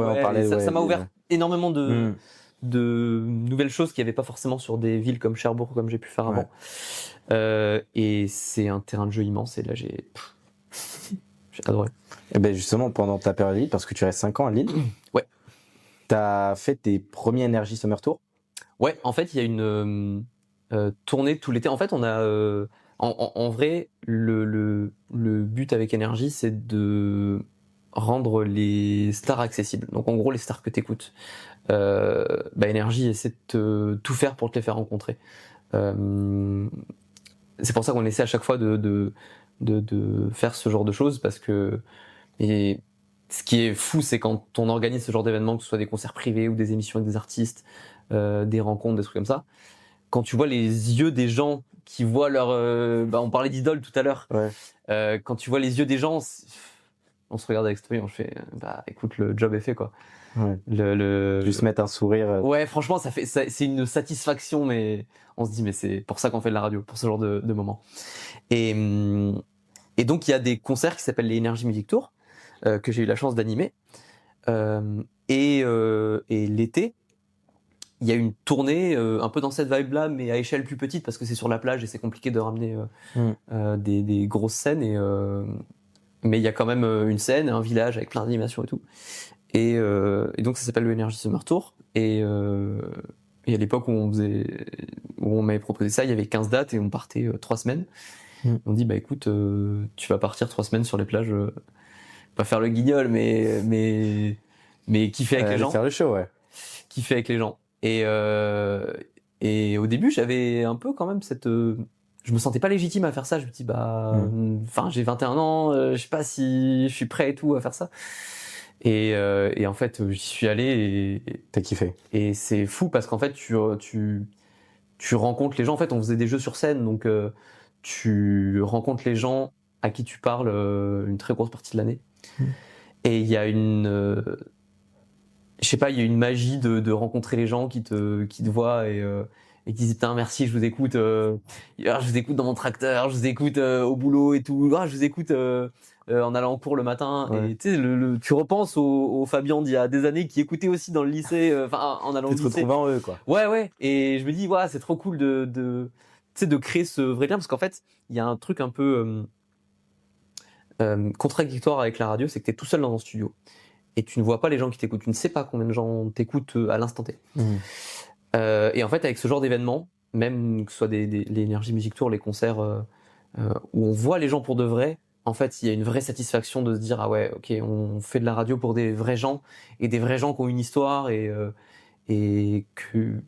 ça m'a ouvert énormément de nouvelles choses qu'il n'y avait pas forcément sur des villes comme Cherbourg, comme j'ai pu faire avant. Et c'est un terrain de jeu immense, et là j'ai adoré. Et ben justement, pendant ta période à Lille, parce que tu restes 5 ans à Lille, ouais. T'as fait tes premiers Energy Summer Tour? Ouais, en fait, il y a une tournée tout l'été. En fait, on a en vrai, le but avec Energy, c'est de rendre les stars accessibles. Donc en gros, les stars que t'écoutes. Energy essaie de tout faire pour te les faire rencontrer. C'est pour ça qu'on essaie à chaque fois de faire ce genre de choses, parce que ce qui est fou, c'est quand on organise ce genre d'événements, que ce soit des concerts privés ou des émissions avec des artistes, des rencontres, des trucs comme ça, quand tu vois les yeux des gens qui voient leur... on parlait d'idole tout à l'heure. Ouais. Quand tu vois les yeux des gens, on se regarde avec Story, on fait écoute, le job est fait, quoi. Ouais. Juste mettre un sourire. Ouais, franchement, c'est une satisfaction, mais on se dit, mais c'est pour ça qu'on fait de la radio, pour ce genre de moments. Et donc, il y a des concerts qui s'appellent les Energy Music Tour, que j'ai eu la chance d'animer. Et l'été, il y a une tournée un peu dans cette vibe-là, mais à échelle plus petite, parce que c'est sur la plage et c'est compliqué de ramener des grosses scènes. Mais il y a quand même une scène, un village avec plein d'animations et tout. Et donc ça s'appelle le Energy Summer Tour. Et à l'époque où on m'avait proposé ça, il y avait 15 dates et on partait 3 semaines. On dit écoute, tu vas partir 3 semaines sur les plages, pas faire le guignol, mais kiffer avec les gens. Faire le show, ouais. Kiffer avec les gens. Et au début, j'avais un peu quand même je me sentais pas légitime à faire ça. Je me dis j'ai 21 ans, je sais pas si je suis prêt et tout à faire ça. Et en fait, j'y suis allé et t'as kiffé. Et c'est fou parce qu'en fait, tu rencontres les gens. En fait, on faisait des jeux sur scène, donc tu rencontres les gens à qui tu parles une très grosse partie de l'année. Et il y a je sais pas, il y a une magie de rencontrer les gens qui te voient et qui disent putain merci, je vous écoute, je vous écoute dans mon tracteur, je vous écoute au boulot et tout, je vous écoute en allant en cours le matin. Ouais. Et tu sais, tu repenses au Fabien d'il y a des années qui écoutait aussi dans le lycée, en allant au lycée. Tu te retrouves en eux, quoi. Ouais. Et je me dis c'est trop cool de créer ce vrai lien, parce qu'en fait il y a un truc un peu contradictoire avec la radio, c'est que t'es tout seul dans un studio et tu ne vois pas les gens qui t'écoutent, tu ne sais pas combien de gens t'écoutent à l'instant T. Et en fait, avec ce genre d'événement, même que ce soit les Energy Music Tour, les concerts où on voit les gens pour de vrai, en fait, il y a une vraie satisfaction de se dire ah ouais, ok, on fait de la radio pour des vrais gens et des vrais gens qui ont une histoire et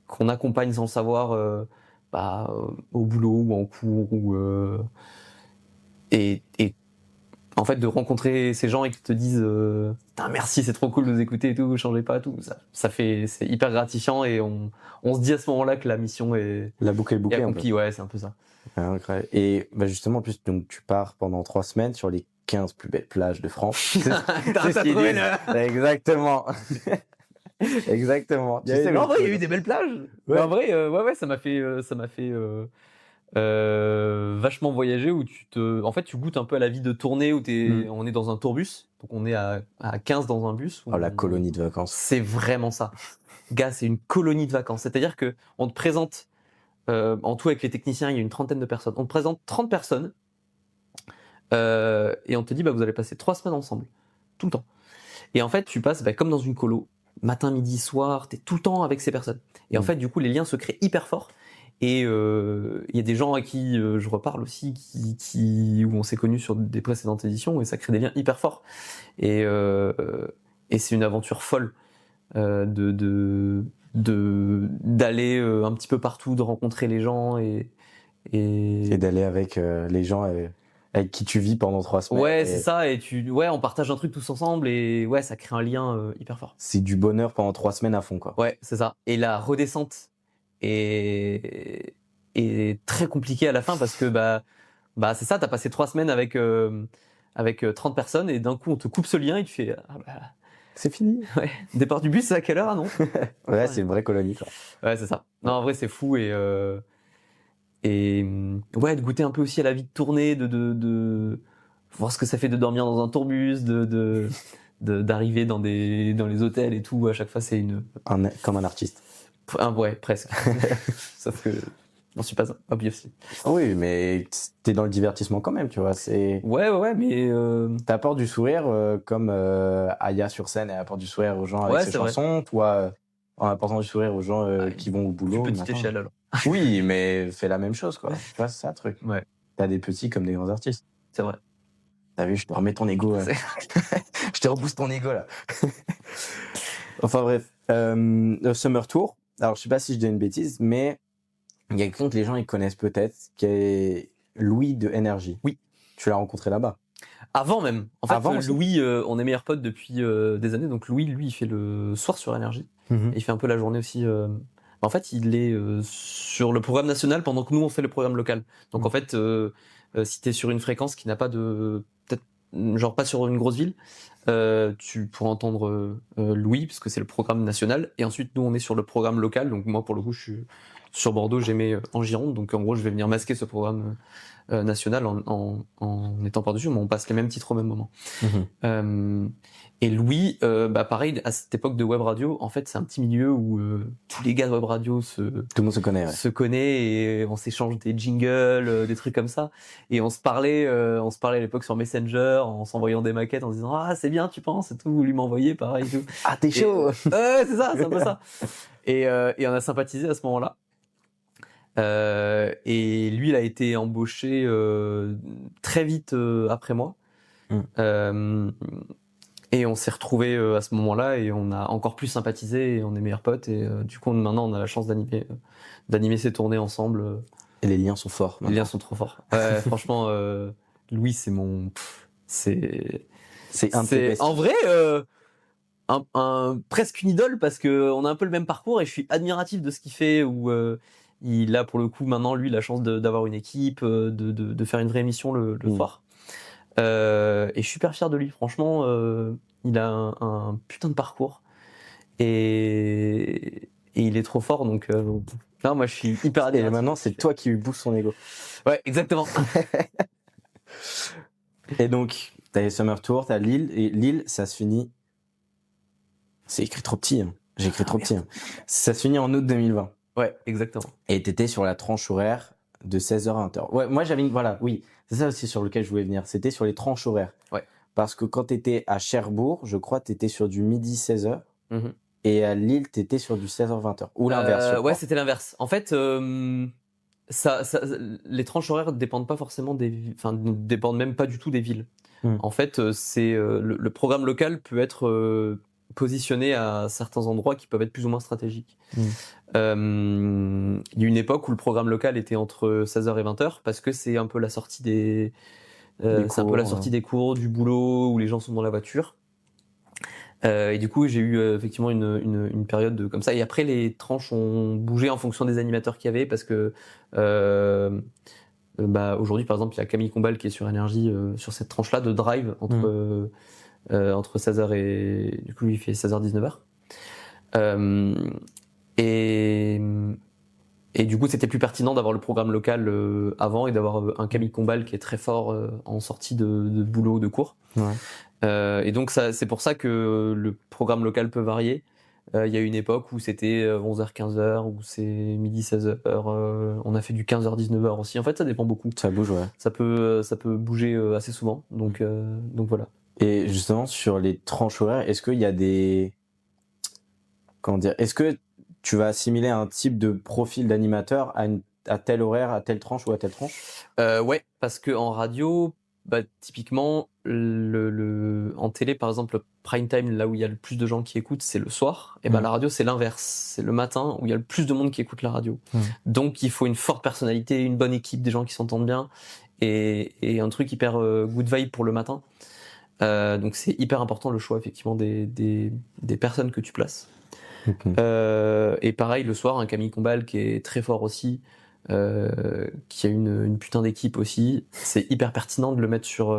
qu'on accompagne sans le savoir au boulot ou en cours et en fait de rencontrer ces gens et qu'ils te disent putain, merci, c'est trop cool de vous écouter et tout, changez pas tout, c'est hyper gratifiant et on se dit à ce moment-là que la mission est La boucle est bouclée un peu. accomplie. Ouais, c'est un peu ça. Incroyable. Et justement, en plus, donc, tu pars pendant 3 semaines sur les 15 plus belles plages de France. C'est ce qu'ils disent. Exactement. Exactement. En vrai, il y a eu des belles plages. Ouais. En vrai, ouais, ça m'a fait vachement voyager où en fait, tu goûtes un peu à la vie de tournée où on est dans un tourbus. Donc, on est à 15 dans un bus. Oh, la colonie de vacances. C'est vraiment ça. Gars, c'est une colonie de vacances. C'est-à-dire que on te présente, en tout avec les techniciens, il y a une trentaine de personnes. On te présente 30 personnes et on te dit, vous allez passer 3 semaines ensemble. Tout le temps. Et en fait, tu passes comme dans une colo. Matin, midi, soir, t'es tout le temps avec ces personnes. Et en fait, du coup, les liens se créent hyper forts. Et il y a des gens à qui je reparle aussi, où on s'est connus sur des précédentes éditions, et ça crée des liens hyper forts. Et c'est une aventure folle d'aller un petit peu partout, de rencontrer les gens et d'aller avec les gens avec qui tu vis pendant 3 semaines. Ouais, c'est ça. Et on partage un truc tous ensemble et ouais, ça crée un lien hyper fort. C'est du bonheur pendant 3 semaines à fond, quoi. Ouais, c'est ça. Et la redescente est très compliquée à la fin parce que c'est ça. T'as passé 3 semaines avec 30 personnes et d'un coup on te coupe ce lien et tu fais c'est fini. Ouais. Départ du bus, c'est à quelle heure, non? Ouais, c'est une vraie colonie, quoi. Ouais, c'est ça. Non, en vrai, c'est fou et ouais, de goûter un peu aussi à la vie de tournée, de voir ce que ça fait de dormir dans un tourbus, d'arriver dans les hôtels et tout. À chaque fois, c'est comme un artiste. Ouais, presque. Sauf que j'en suis pas obviously. Oui, mais t'es dans le divertissement quand même, tu vois. Ouais, mais t'apportes du sourire comme Aya sur scène, elle apporte du sourire aux gens avec ses chansons. Toi, en apportant du sourire aux gens qui vont au boulot. Plus petite échelle alors. Oui, mais fais la même chose, quoi. Tu vois, c'est ça le truc. Ouais. T'as des petits comme des grands artistes. C'est vrai. T'as vu, je te remets ton ego. Je te rebooste ton ego, là. Enfin bref. Summer Tour. Alors, je sais pas si je dis une bêtise, mais il y a quelqu'un que les gens ils connaissent peut-être, qui est Louis de Énergie. Oui. Tu l'as rencontré là-bas. Avant même. En fait, aussi. Louis, on est meilleurs potes depuis des années. Donc Louis, lui, il fait le soir sur Énergie. Et il fait un peu la journée aussi. En fait, il est sur le programme national pendant que nous, on fait le programme local. Donc en fait, si t'es sur une fréquence qui n'a pas peut-être genre pas sur une grosse ville, tu pourras entendre Louis, parce que c'est le programme national. Et ensuite, nous, on est sur le programme local. Donc moi, pour le coup, je suis sur Bordeaux, j'aimais en Gironde. Donc en gros, je vais venir masquer ce programme national en étant par-dessus, mais on passe les mêmes titres au même moment. Et Louis, pareil, à cette époque de web radio, en fait, c'est un petit milieu où tous les gars de web radio tout le monde se connaît, ouais. se connaît et on s'échange des jingles, des trucs comme ça. Et on se parlait à l'époque sur Messenger, en s'envoyant des maquettes, en se disant ah c'est bien, tu penses, et tout, vous lui m'envoyez pareil et tout. Ah t'es chaud. Ouais, c'est ça, c'est un peu ça. Et on a sympathisé à ce moment-là. Et lui, il a été embauché très vite après moi. Et on s'est retrouvés à ce moment-là et on a encore plus sympathisé et on est meilleurs potes. Et du coup, maintenant, on a la chance d'animer ces tournées ensemble. Et les liens sont forts. Les liens sont trop forts. Franchement, Louis, c'est mon... C'est en vrai presque une idole parce qu'on a un peu le même parcours et je suis admiratif de ce qu'il fait où il a pour le coup maintenant lui la chance d'avoir une équipe, de faire une vraie émission le soir. Et je suis super fier de lui, franchement, il a un putain de parcours et il est trop fort, donc non, moi je suis hyper admiratif. Et maintenant c'est toi qui lui booste son ego. Ouais, exactement. Et donc t'as les Summer Tour, t'as Lille, et Lille ça se finit, c'est écrit trop petit, hein. J'ai écrit trop petit, hein. Ça se finit en août 2020. Ouais, exactement. Et t'étais sur la tranche horaire de 16h à 20h. Ouais, moi j'avais voilà, oui, c'est ça aussi sur lequel je voulais venir. C'était sur les tranches horaires. Ouais. Parce que quand t'étais à Cherbourg, je crois t'étais sur du midi 16h. Et à Lille, t'étais sur du 16h 20h. Ou l'inverse. Ouais, c'était l'inverse. En fait, Les tranches horaires dépendent pas forcément ne dépendent même pas du tout des villes. En fait, c'est le programme local peut être positionné à certains endroits qui peuvent être plus ou moins stratégiques. Il y a eu une époque où le programme local était entre 16h et 20h parce que c'est un peu la sortie c'est un peu la sortie des cours, du boulot, où les gens sont dans la voiture. Et du coup, j'ai eu effectivement une période comme ça. Et après, les tranches ont bougé en fonction des animateurs qu'il y avait parce que aujourd'hui, par exemple, il y a Camille Combal qui est sur Énergie sur cette tranche-là de drive entre 16h et du coup, lui, il fait 16h-19h. Et du coup, c'était plus pertinent d'avoir le programme local avant et d'avoir un Camille Combal qui est très fort en sortie de boulot, de cours. Ouais. Et donc, c'est pour ça que le programme local peut varier. Il y a une époque où c'était 11h-15h, où c'est midi 16h. On a fait du 15h-19h aussi. En fait, ça dépend beaucoup. Ça bouge, ouais. Ça peut bouger assez souvent. Donc voilà. Et justement, sur les tranches horaires, est-ce qu'il y a des... Comment dire? Est-ce que tu vas assimiler un type de profil d'animateur à tel horaire, à telle tranche ou à telle tranche? Ouais, parce que en radio, typiquement, en télé, par exemple, le prime time, là où il y a le plus de gens qui écoutent, c'est le soir. Et la radio, c'est l'inverse. C'est le matin où il y a le plus de monde qui écoute la radio. Donc, il faut une forte personnalité, une bonne équipe, des gens qui s'entendent bien et un truc hyper good vibe pour le matin. Donc, c'est hyper important le choix, effectivement, des personnes que tu places. Et pareil, le soir, un Camille Combal qui est très fort aussi, qui a une putain d'équipe aussi. C'est hyper pertinent de le mettre sur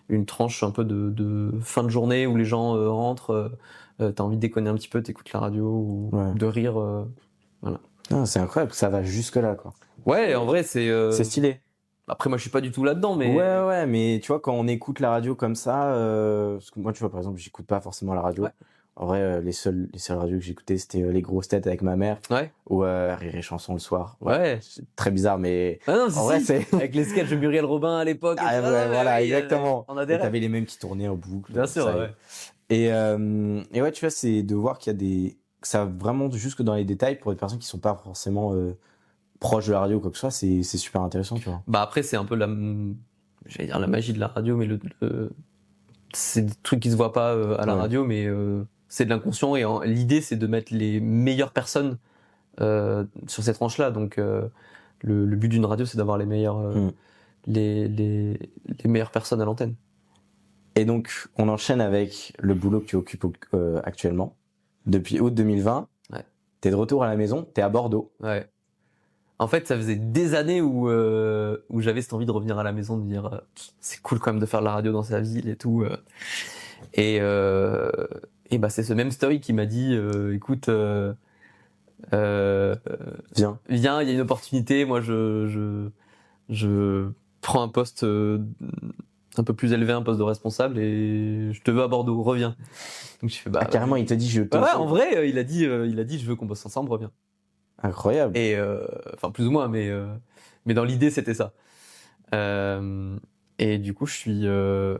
une tranche un peu de fin de journée où les gens rentrent, t'as envie de déconner un petit peu, t'écoutes la radio ou de rire. Voilà. Non, c'est incroyable, ça va jusque là, quoi. Ouais, en vrai, c'est stylé. Après, moi, je suis pas du tout là-dedans, mais ouais, mais tu vois, quand on écoute la radio comme ça, parce que moi, tu vois, par exemple, j'écoute pas forcément la radio. Ouais. En vrai, les seules radios que j'écoutais, c'était les grosses têtes avec ma mère. Ouais. Ou Rire et Chanson le soir. Ouais. C'est très bizarre, mais. Ah non, en vrai, c'est. Avec les sketchs de Muriel Robin à l'époque. Ah, ouais, voilà, exactement. On a des. T'avais les mêmes qui tournaient en boucle. Bien sûr, ouais. Et ouais, tu vois, c'est de voir qu'il y a des. Que ça va vraiment jusque dans les détails pour des personnes qui sont pas forcément proches de la radio ou quoi que ce soit, c'est super intéressant, tu vois. Après, c'est un peu j'allais dire la magie de la radio, mais c'est des trucs qui se voient pas à la radio, mais c'est de l'inconscient et l'idée c'est de mettre les meilleures personnes sur ces tranches-là. Donc le but d'une radio c'est d'avoir les meilleurs les meilleures personnes à l'antenne. Et donc on enchaîne avec le boulot que tu occupes actuellement depuis août 2020. Ouais. T'es de retour à la maison, t'es à Bordeaux. Ouais. En fait, ça faisait des années où j'avais cette envie de revenir à la maison, de dire c'est cool quand même de faire de la radio dans sa ville et tout. Et c'est ce même Story qui m'a dit écoute, viens, il y a une opportunité. Moi, je prends un poste un peu plus élevé, un poste de responsable, et je te veux à Bordeaux, reviens. Donc je fais carrément, il te dit je te. Ouais, en vrai, il a dit je veux qu'on bosse ensemble, reviens. Incroyable. Et plus ou moins, mais dans l'idée c'était ça. Et du coup, je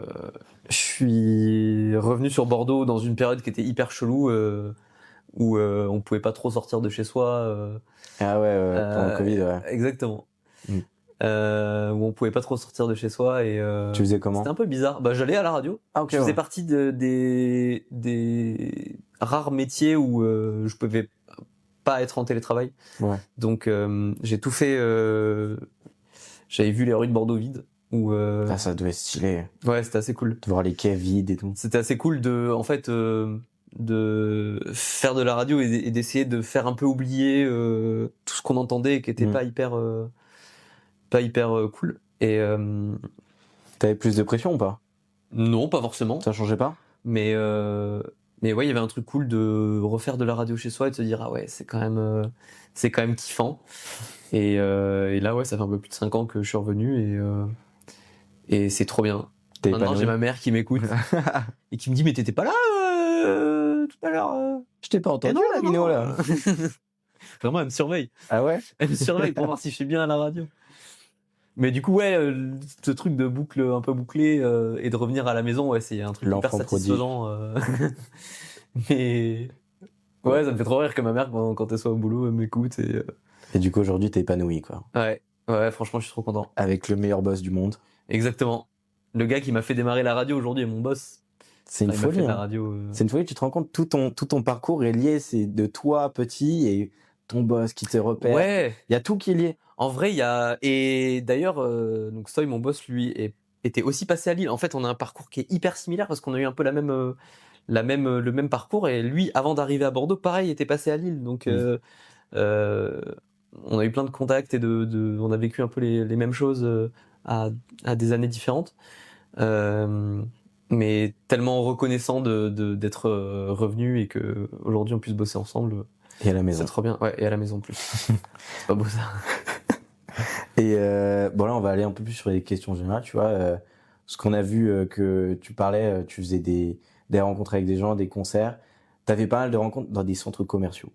suis revenu sur Bordeaux dans une période qui était hyper chelou, où on pouvait pas trop sortir de chez soi. Ah ouais, pendant le Covid, ouais. Exactement. Où on pouvait pas trop sortir de chez soi et. Tu faisais comment? C'était un peu bizarre. J'allais à la radio. Ah, ok. Je faisais partie des rares métiers où je pouvais pas être en télétravail. Ouais. Donc j'ai tout fait. J'avais vu les rues de Bordeaux vides. Ça devait être stylé. Ouais, c'était assez cool. De voir les quais vides et tout. C'était assez cool de faire de la radio et d'essayer de faire un peu oublier tout ce qu'on entendait et qui était pas hyper cool. Et t'avais plus de pression ou pas? Non, pas forcément. Ça changeait pas? Mais ouais, il y avait un truc cool de refaire de la radio chez soi et de se dire ah ouais, c'est quand même kiffant. Et là ouais, ça fait un peu plus de 5 ans que je suis revenu et c'est trop bien. Maintenant j'ai ma mère qui m'écoute et qui me dit mais t'étais pas là tout à l'heure. Je t'ai pas entendu la vidéo là. Vraiment, elle me surveille. Ah ouais? Elle me surveille pour voir si je suis bien à la radio. Mais du coup, ouais, ce truc de boucle un peu bouclé et de revenir à la maison, ouais, c'est un truc hyper satisfaisant. Mais quoi. Ouais, ça me fait trop rire que ma mère, quand elle soit au boulot, elle m'écoute. Et du coup, aujourd'hui, t'es épanoui, quoi. Ouais, franchement, je suis trop content. Avec le meilleur boss du monde. Exactement. Le gars qui m'a fait démarrer la radio aujourd'hui est mon boss. C'est une Il m'a fait folie. de la Hein. radio. C'est une folie, tu te rends compte, tout ton parcours est lié, c'est de toi petit et ton boss qui te repère. Ouais. Il y a tout qui est lié. En vrai, il y a. Et d'ailleurs, donc Stoy, mon boss, lui, était aussi passé à Lille. En fait, on a un parcours qui est hyper similaire parce qu'on a eu un peu le même parcours. Et lui, avant d'arriver à Bordeaux, pareil, était passé à Lille. Donc, on a eu plein de contacts et on a vécu un peu les mêmes choses à des années différentes. Mais tellement reconnaissant d'être revenu et que aujourd'hui on puisse bosser ensemble. Et à la maison. C'est trop bien. Ouais, et à la maison en plus. C'est pas beau ça. Et bon là, on va aller un peu plus sur les questions générales, tu vois. Ce qu'on a vu que tu parlais, tu faisais des rencontres avec des gens, des concerts. T'avais pas mal de rencontres dans des centres commerciaux.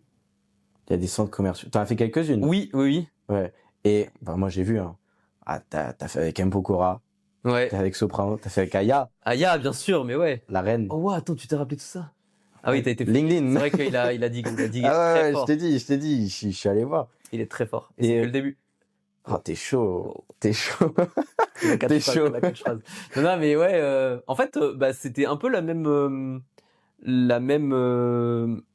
Il y a des centres commerciaux. T'en as fait quelques-unes? Oui. Ouais. Et bah, moi j'ai vu. Hein. Ah, t'as fait avec M. Pokora. Ouais. T'as fait avec Soprano. T'as fait avec Aya. Aya, bien sûr, mais ouais. La reine. Oh wow, attends, tu t'es rappelé tout ça? Ah oui, t'as été. LinkedIn. C'est vrai qu'il a dit. Ah très ouais, fort. je t'ai dit, je suis allé voir. Il est très fort. Et c'est que le début. Oh, t'es chaud. T'es chaud. T'es chaud. Non, mais ouais, en fait, c'était un peu la même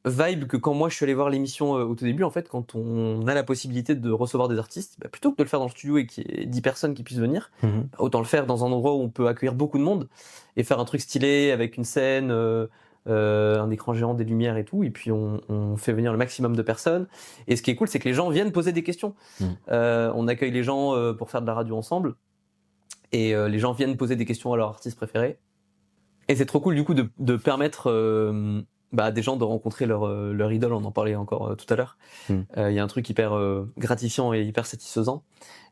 vibe que quand moi je suis allé voir l'émission au tout début. En fait, quand on a la possibilité de recevoir des artistes, plutôt que de le faire dans le studio et qu'il y ait 10 personnes qui puissent venir, autant le faire dans un endroit où on peut accueillir beaucoup de monde et faire un truc stylé avec une scène, un écran géant, des lumières et tout, et puis on fait venir le maximum de personnes. Et ce qui est cool, c'est que les gens viennent poser des questions. On accueille les gens pour faire de la radio ensemble, et les gens viennent poser des questions à leur artiste préféré. Et c'est trop cool du coup de permettre à des gens de rencontrer leur idole. On en parlait encore tout à l'heure. Il y a un truc hyper gratifiant et hyper satisfaisant.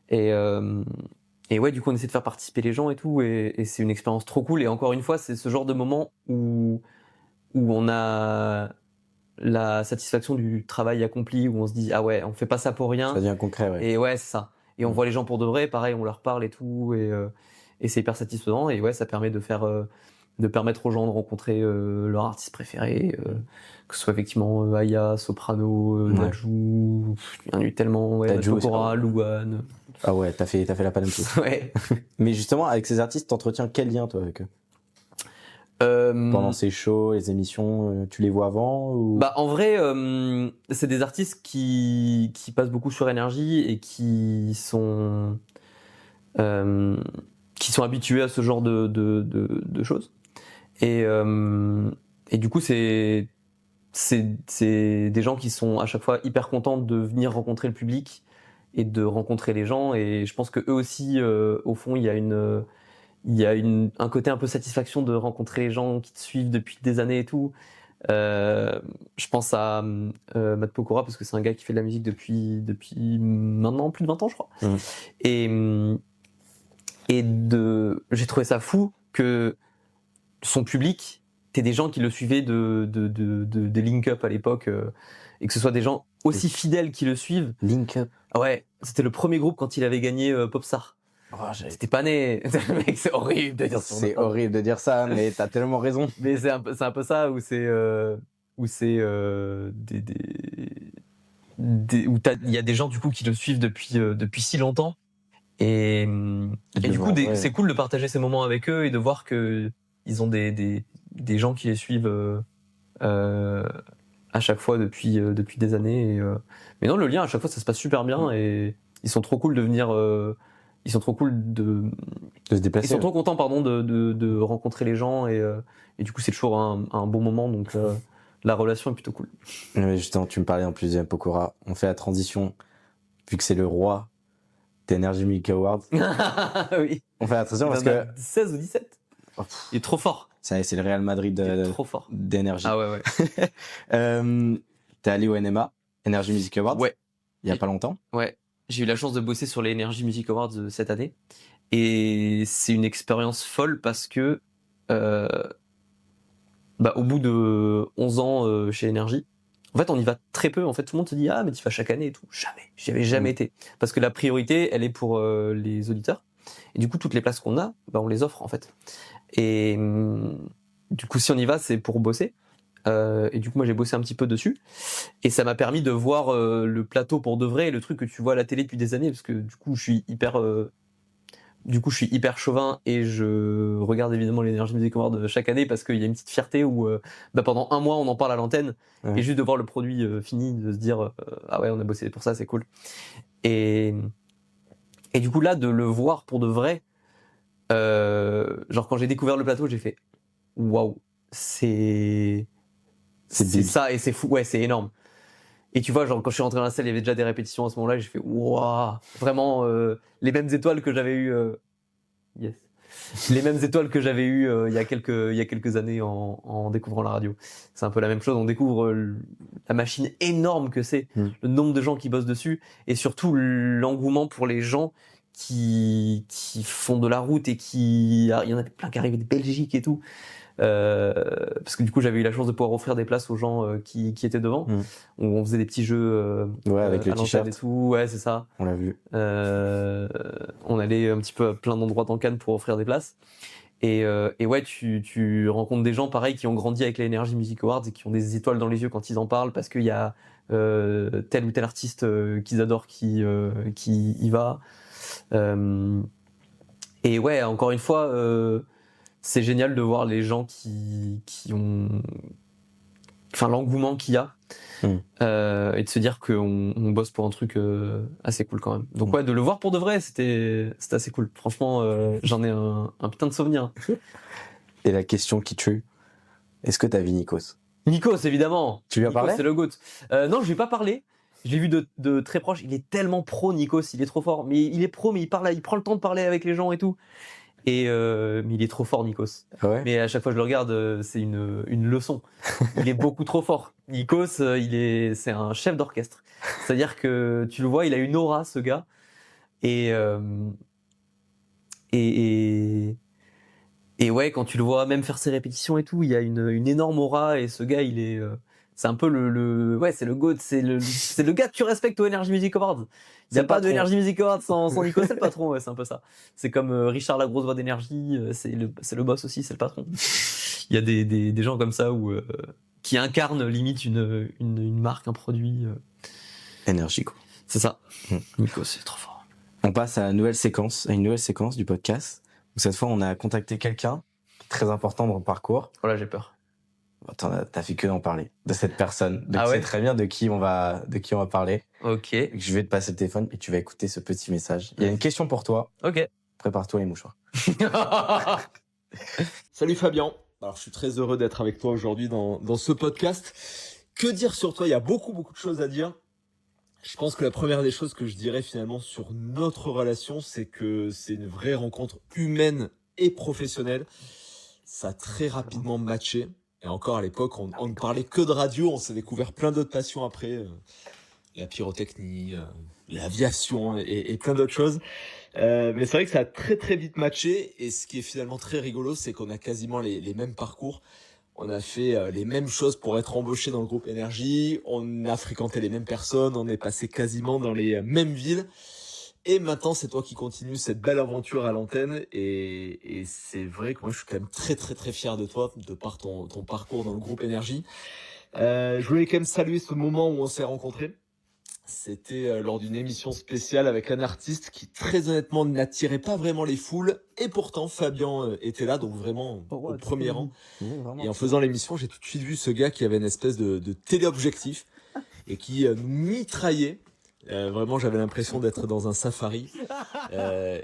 Et ouais, du coup, on essaie de faire participer les gens et tout. Et c'est une expérience trop cool. Et encore une fois, c'est ce genre de moment où on a la satisfaction du travail accompli, où on se dit ah ouais, on fait pas ça pour rien. Ça devient concret, ouais. Et ouais, c'est ça. Et on voit les gens pour de vrai. Pareil, on leur parle et tout. Et c'est hyper satisfaisant. Et ouais, ça permet de permettre aux gens de rencontrer leur artiste préféré, que ce soit effectivement Aya, Soprano, Dadju, il y en a eu tellement, Pokora, Louane. Ah ouais, t'as fait la panoplie. Ouais. Mais justement, avec ces artistes, t'entretiens quel lien toi avec eux? Pendant ces shows, les émissions, tu les vois avant ou... En vrai, c'est des artistes qui passent beaucoup sur énergie et qui sont habitués à ce genre de choses. Et du coup, c'est des gens qui sont à chaque fois hyper contents de venir rencontrer le public et de rencontrer les gens. Et je pense que eux aussi, au fond, il y a un côté un peu satisfaction de rencontrer les gens qui te suivent depuis des années et tout. Je pense à Matt Pokora parce que c'est un gars qui fait de la musique depuis maintenant plus de 20 ans, je crois. Et j'ai trouvé ça fou que son public, t'es des gens qui le suivaient de Link Up à l'époque, et que ce soit des gens aussi fidèles qui le suivent. Link Up. Ouais, c'était le premier groupe quand il avait gagné Popstar. C'était pas né. Mec, c'est horrible de dire ça. C'est horrible de dire ça, mais t'as tellement raison. Mais c'est un peu ça où il y a des gens du coup qui le suivent depuis si longtemps. Et du coup, c'est cool de partager ces moments avec eux et de voir que ils ont des gens qui les suivent à chaque fois depuis des années. Mais non, le lien à chaque fois ça se passe super bien et ils sont trop cool de venir. Ils sont trop cool de se déplacer. Ils sont trop contents, pardon, de rencontrer les gens et du coup c'est toujours un bon moment. Donc la relation est plutôt cool. Mais justement, tu me parlais en plus de Pokora. On fait la transition vu que c'est le roi d'Energy Music Awards. Oui. On fait la transition parce que 16 ou 17. Il est trop fort. C'est le Real Madrid trop fort d'Energy. Ah ouais. T'es allé au NMA, Energy Music Awards. Ouais. Il y a pas longtemps. Ouais. J'ai eu la chance de bosser sur les Energy Music Awards cette année. Et c'est une expérience folle parce que au bout de 11 ans chez Energy, en fait on y va très peu. En fait tout le monde se dit mais tu vas chaque année et tout. Jamais. J'y avais jamais été. Parce que la priorité elle est pour les auditeurs. Et du coup toutes les places qu'on a, on les offre en fait. Et du coup si on y va c'est pour bosser. Et du coup, moi, j'ai bossé un petit peu dessus. Et ça m'a permis de voir le plateau pour de vrai, le truc que tu vois à la télé depuis des années, parce que du coup, je suis hyper chauvin et je regarde évidemment l'Energy Music Award chaque année parce qu'il y a une petite fierté où pendant un mois on en parle à l'antenne et juste de voir le produit fini, de se dire ah ouais, on a bossé pour ça, c'est cool. Et du coup là, de le voir pour de vrai, genre quand j'ai découvert le plateau, j'ai fait waouh, c'est ça et c'est fou, ouais, c'est énorme. Et tu vois, genre quand je suis rentré dans la salle, il y avait déjà des répétitions à ce moment-là, j'ai fait waouh, vraiment les mêmes étoiles que j'avais eues. Yes. Les mêmes étoiles que j'avais eues il y a quelques années en découvrant la radio. C'est un peu la même chose. On découvre la machine énorme que c'est, le nombre de gens qui bossent dessus, et surtout l'engouement pour les gens qui font de la route et il y en a plein qui arrivent de Belgique et tout. Parce que du coup j'avais eu la chance de pouvoir offrir des places aux gens qui étaient devant. On faisait des petits jeux avec le t-shirt et tout. Ouais, c'est ça. On l'a vu. On allait un petit peu à plein d'endroits dans Cannes pour offrir des places. Et ouais, tu rencontres des gens pareil qui ont grandi avec la Energy Music Awards et qui ont des étoiles dans les yeux quand ils en parlent parce qu'il y a tel ou tel artiste qu'ils adorent qui y va. Et ouais, encore une fois, c'est génial de voir les gens qui ont, enfin, l'engouement qu'il y a et de se dire qu'on bosse pour un truc assez cool quand même. Donc ouais, de le voir pour de vrai, c'était assez cool. Franchement, j'en ai un putain de souvenir. Et la question qui tue, est-ce que t'as vu Nikos? Nikos, évidemment. Tu lui as parlé? C'est le GOAT. Non, je lui ai pas parlé. Je l'ai vu de très proche. Il est tellement pro, Nikos. Il est trop fort. Mais il est pro, mais il prend le temps de parler avec les gens et tout. Mais il est trop fort, Nikos. Ah ouais? Mais à chaque fois que je le regarde, c'est une leçon. Il est beaucoup trop fort. Nikos, c'est un chef d'orchestre. C'est-à-dire que tu le vois, il a une aura, ce gars. Et ouais, quand tu le vois même faire ses répétitions et tout, il y a une énorme aura. Et ce gars, c'est un peu ouais, c'est le GOAT. C'est le gars que tu respectes au Energy Music Awards. Il n'y a pas de Energy Music Awards sans Nikos, c'est le patron, ouais, c'est un peu ça. C'est comme Richard la grosse voix d'énergie, c'est le boss aussi, c'est le patron. Il y a des gens comme ça qui incarnent limite une marque, un produit. Énergie, quoi. C'est ça. Nikos, c'est trop fort. On passe à une nouvelle séquence du podcast. Cette fois, on a contacté quelqu'un très important dans le parcours. Voilà, j'ai peur. T'as fait que d'en parler de cette personne. Donc ah ouais, c'est très bien de qui on va parler. Ok. Je vais te passer le téléphone et tu vas écouter ce petit message. Il y a une question pour toi. Ok. Prépare-toi les mouchoirs. Salut Fabien. Alors je suis très heureux d'être avec toi aujourd'hui dans ce podcast. Que dire sur toi? Il y a beaucoup de choses à dire. Je pense que la première des choses que je dirais finalement sur notre relation, c'est que c'est une vraie rencontre humaine et professionnelle. Ça a très rapidement matché. Et encore à l'époque, on ne parlait que de radio. On s'est découvert plein d'autres passions après. La pyrotechnie, l'aviation et plein d'autres choses. Mais c'est vrai que ça a très vite matché. Et ce qui est finalement très rigolo, c'est qu'on a quasiment les mêmes parcours. On a fait les mêmes choses pour être embauché dans le groupe Énergie. On a fréquenté les mêmes personnes. On est passé quasiment dans les mêmes villes. Et maintenant, c'est toi qui continues cette belle aventure à l'antenne. Et c'est vrai que moi, je suis quand même très fier de toi, de par ton parcours dans le groupe Énergie. Je voulais quand même saluer ce moment où on s'est rencontrés. C'était lors d'une émission spéciale avec un artiste qui, très honnêtement, n'attirait pas vraiment les foules. Et pourtant, Fabien était là, donc vraiment au premier rang. Et en faisant l'émission, j'ai tout de suite vu ce gars qui avait une espèce de téléobjectif et qui nous mitraillait. Vraiment, j'avais l'impression d'être dans un safari.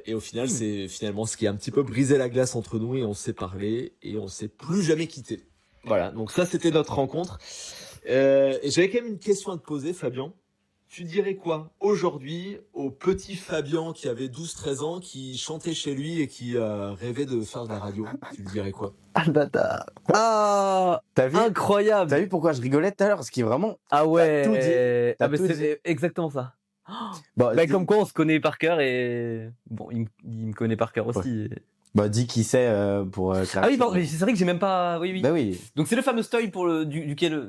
Et au final, c'est finalement ce qui a un petit peu brisé la glace entre nous et on s'est parlé et on s'est plus jamais quitté. Voilà, donc ça, c'était notre rencontre. Et j'avais quand même une question à te poser, Fabien. Tu dirais quoi aujourd'hui au petit Fabien qui avait 12-13 ans, qui chantait chez lui et qui rêvait de faire de la radio? Tu lui dirais quoi? Ah le bâtard. Ah, T'as vu? incroyable. T'as vu pourquoi je rigolais tout à l'heure? Parce qu'il est vraiment... Ah ouais. T'as tout dit. Ah bah c'est exactement ça. Bah, comme quoi on se connaît par cœur et bon, il me connaît par cœur aussi. Ouais. Bah dis qui c'est pour... Ah oui, pardon, mais c'est vrai que j'ai même pas... Oui. Bah oui. Donc c'est le fameux Stoy duquel...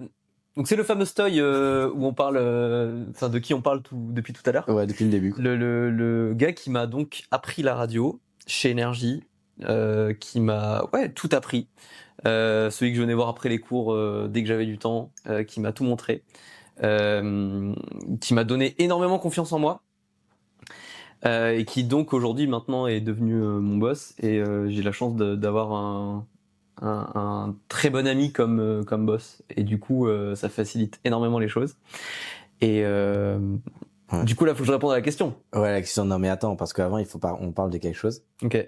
Donc c'est le fameux Stoy où on parle... Enfin, de qui on parle depuis tout à l'heure. Ouais, depuis le début. Le gars qui m'a donc appris la radio chez Énergie qui m'a tout appris. Celui que je venais voir après les cours dès que j'avais du temps, qui m'a tout montré, qui m'a donné énormément confiance en moi, et qui donc aujourd'hui maintenant est devenu mon boss, et j'ai la chance d'avoir un très bon ami comme boss, et du coup ça facilite énormément les choses. Et du coup là faut que je réponde à la question. Ouais, la question, non mais attends, parce qu'avant on parle de quelque chose. Ok.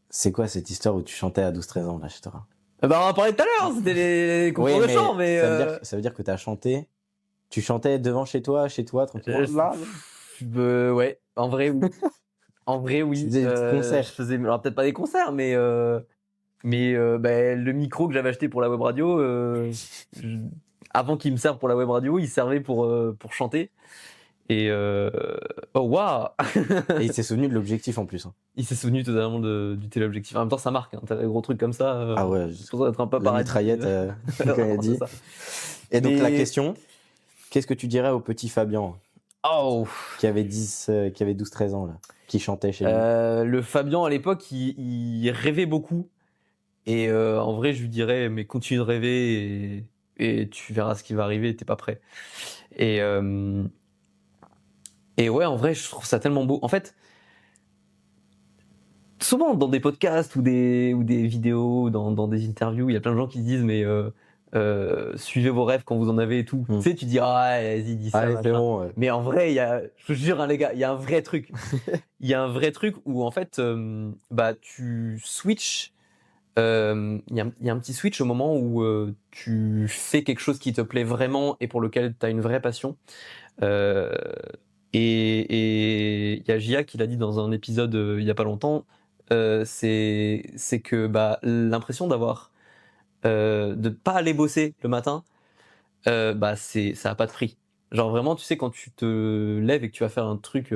C'est quoi cette histoire où tu chantais à 12-13 ans là chez toi? Bah on en parlait tout à l'heure, c'était les concours de chant, mais ça veut dire que tu chantais devant chez toi tranquillement. ouais, en vrai oui. En vrai oui. Tu faisais des petits concerts. Je faisais, alors peut-être pas des concerts, mais le micro que j'avais acheté pour la web radio, avant qu'il me serve pour la web radio, il servait pour chanter. Et oh waouh. Et il s'est souvenu de l'objectif en plus. Hein. Il s'est souvenu totalement du téléobjectif. En même temps, ça marque. Hein. T'as des gros trucs comme ça. Ah ouais. C'est pour ça d'être un peu la paradis. mitraillette, comme il a dit. Et donc la question, qu'est-ce que tu dirais au petit Fabien qui avait 12-13 ans là, qui chantait chez lui? Le Fabien à l'époque, il rêvait beaucoup. Et en vrai, je lui dirais, mais continue de rêver et tu verras ce qui va arriver. T'es pas prêt. Et ouais, en vrai, je trouve ça tellement beau. En fait, souvent dans des podcasts ou des vidéos, dans des interviews, il y a plein de gens qui disent mais suivez vos rêves quand vous en avez et tout. Tu sais, tu dis vas-y, dis ça. Allez, c'est bon, ouais. Mais en vrai, je vous jure, hein, les gars, il y a un vrai truc. Il y a un vrai truc où en fait, tu switches. Il y a un petit switch au moment où tu fais quelque chose qui te plaît vraiment et pour lequel tu as une vraie passion. Et il y a Gia qui l'a dit dans un épisode il y a pas longtemps, c'est que l'impression d'avoir de pas aller bosser le matin, ça a pas de prix. Genre vraiment, tu sais, quand tu te lèves et que tu vas faire un truc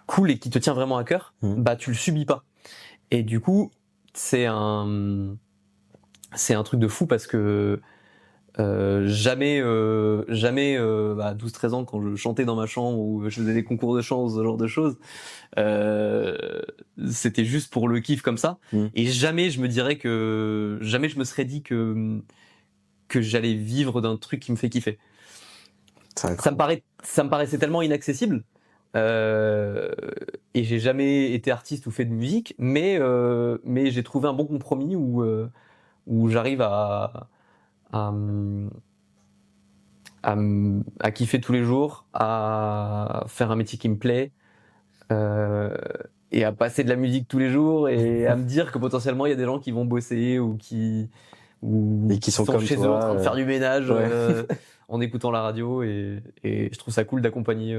cool et qui te tient vraiment à cœur, tu le subis pas. Et du coup, c'est un truc de fou parce que jamais à 12-13 ans quand je chantais dans ma chambre ou je faisais des concours de chant, ce genre de choses, c'était juste pour le kiff comme ça. Et jamais je me serais dit que j'allais vivre d'un truc qui me fait kiffer. Ça me paraissait tellement inaccessible. Et j'ai jamais été artiste ou fait de musique, mais j'ai trouvé un bon compromis où j'arrive à kiffer tous les jours, à faire un métier qui me plaît, et à passer de la musique tous les jours et à me dire que potentiellement il y a des gens qui vont bosser ou qui sont comme chez toi, eux en train de faire du ménage ouais. en écoutant la radio, et je trouve ça cool d'accompagner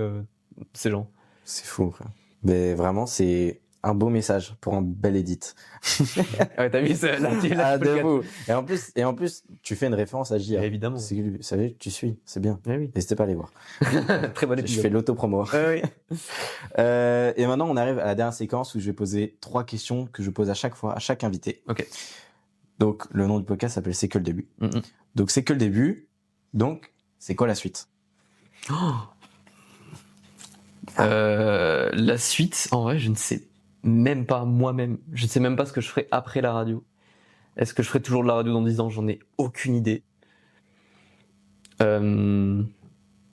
ces gens. C'est fou, quoi. Mais vraiment, c'est un beau message pour un bel edit. Ouais, t'as vu ça là, de fou. Et en plus, tu fais une référence à J.A. Évidemment. Ça veut dire que tu suis, c'est bien. Oui. N'hésitez pas à aller voir. Très bon épisode. Je fais l'auto-promo. Oui. Et maintenant, on arrive à la dernière séquence où je vais poser 3 questions que je pose à chaque fois, à chaque invité. Ok. Donc, le nom du podcast s'appelle C'est que le début. Donc, c'est que le début. Donc, c'est quoi la suite? La suite, en vrai, je ne sais même pas moi-même. Je ne sais même pas ce que je ferai après la radio. Est-ce que je ferai toujours de la radio dans 10 ans? J'en ai aucune idée.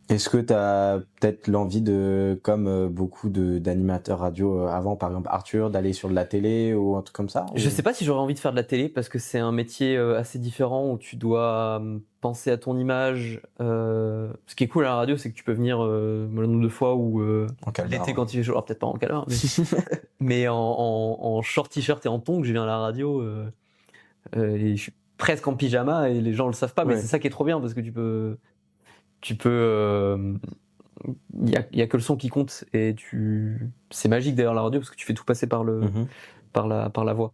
Est-ce que tu as peut-être l'envie de, comme beaucoup d'animateurs radio avant, par exemple Arthur, d'aller sur de la télé ou un truc comme ça? Je sais pas si j'aurais envie de faire de la télé parce que c'est un métier assez différent où tu dois penser à ton image. Ce qui est cool à la radio, c'est que tu peux venir le nombre de fois où l'été quand il fait chaud, alors peut-être pas en caleur, mais en short t-shirt et en tongs, je viens à la radio et je suis presque en pyjama et les gens le savent pas, mais c'est ça qui est trop bien parce que tu peux il y a que le son qui compte et c'est magique derrière la radio parce que tu fais tout passer par par la voix.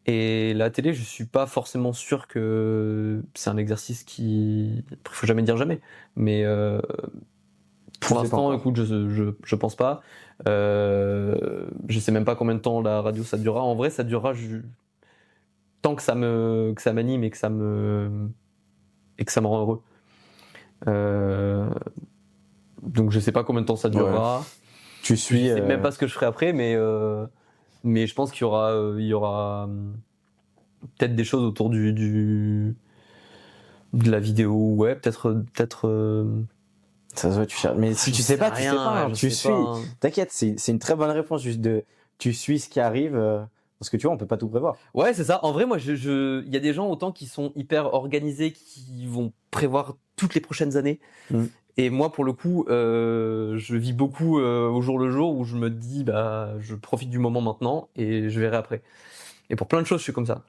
Et la télé, je suis pas forcément sûr que c'est un exercice il faut jamais dire jamais, mais pour l'instant, écoute, je pense pas. Je sais même pas combien de temps la radio ça durera. En vrai, ça durera tant que ça m'anime et que ça me rend heureux. Donc je sais pas combien de temps ça durera. Tu suis. Je sais même pas ce que je ferai après, mais Mais je pense qu'il y aura peut-être des choses autour de la vidéo, ouais, peut-être. Ça se voit, tu cherches. Mais si tu sais pas, tu sais pas. Hein. Tu suis. Pas. T'inquiète, c'est une très bonne réponse juste de tu suis ce qui arrive. Parce que tu vois, on peut pas tout prévoir. Ouais, c'est ça. En vrai, moi, il y a des gens autant qui sont hyper organisés, qui vont prévoir toutes les prochaines années. Et moi, pour le coup, je vis beaucoup au jour le jour où je me dis, bah, je profite du moment maintenant et je verrai après. Et pour plein de choses, je suis comme ça.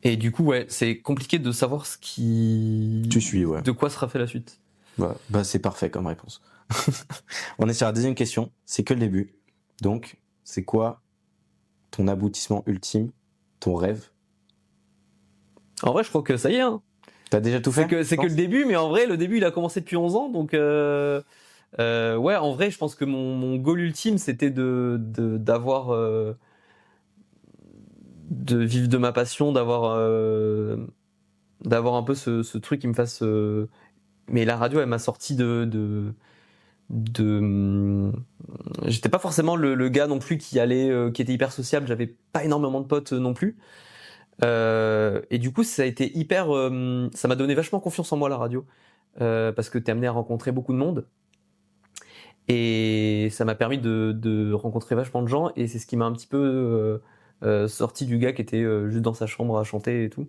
Et du coup, ouais, c'est compliqué de savoir ce qui. Tu suis, ouais. De quoi sera fait la suite. Bah, c'est parfait comme réponse. On est sur la deuxième question. C'est que le début. Donc, c'est quoi ton aboutissement ultime, ton rêve? En vrai, je crois que ça y est. Hein. T'as déjà tout fait? C'est que le début, mais en vrai, le début, il a commencé depuis 11 ans. Donc, ouais, en vrai, je pense que mon goal ultime, c'était d'avoir. De vivre de ma passion, d'avoir un peu ce truc qui me fasse. Mais la radio, elle m'a sorti j'étais pas forcément le gars non plus qui était hyper sociable. J'avais pas énormément de potes non plus. Et du coup, ça a été hyper. Ça m'a donné vachement confiance en moi la radio, parce que t'es amené à rencontrer beaucoup de monde. Et ça m'a permis de rencontrer vachement de gens. Et c'est ce qui m'a un petit peu sorti du gars qui était juste dans sa chambre à chanter et tout.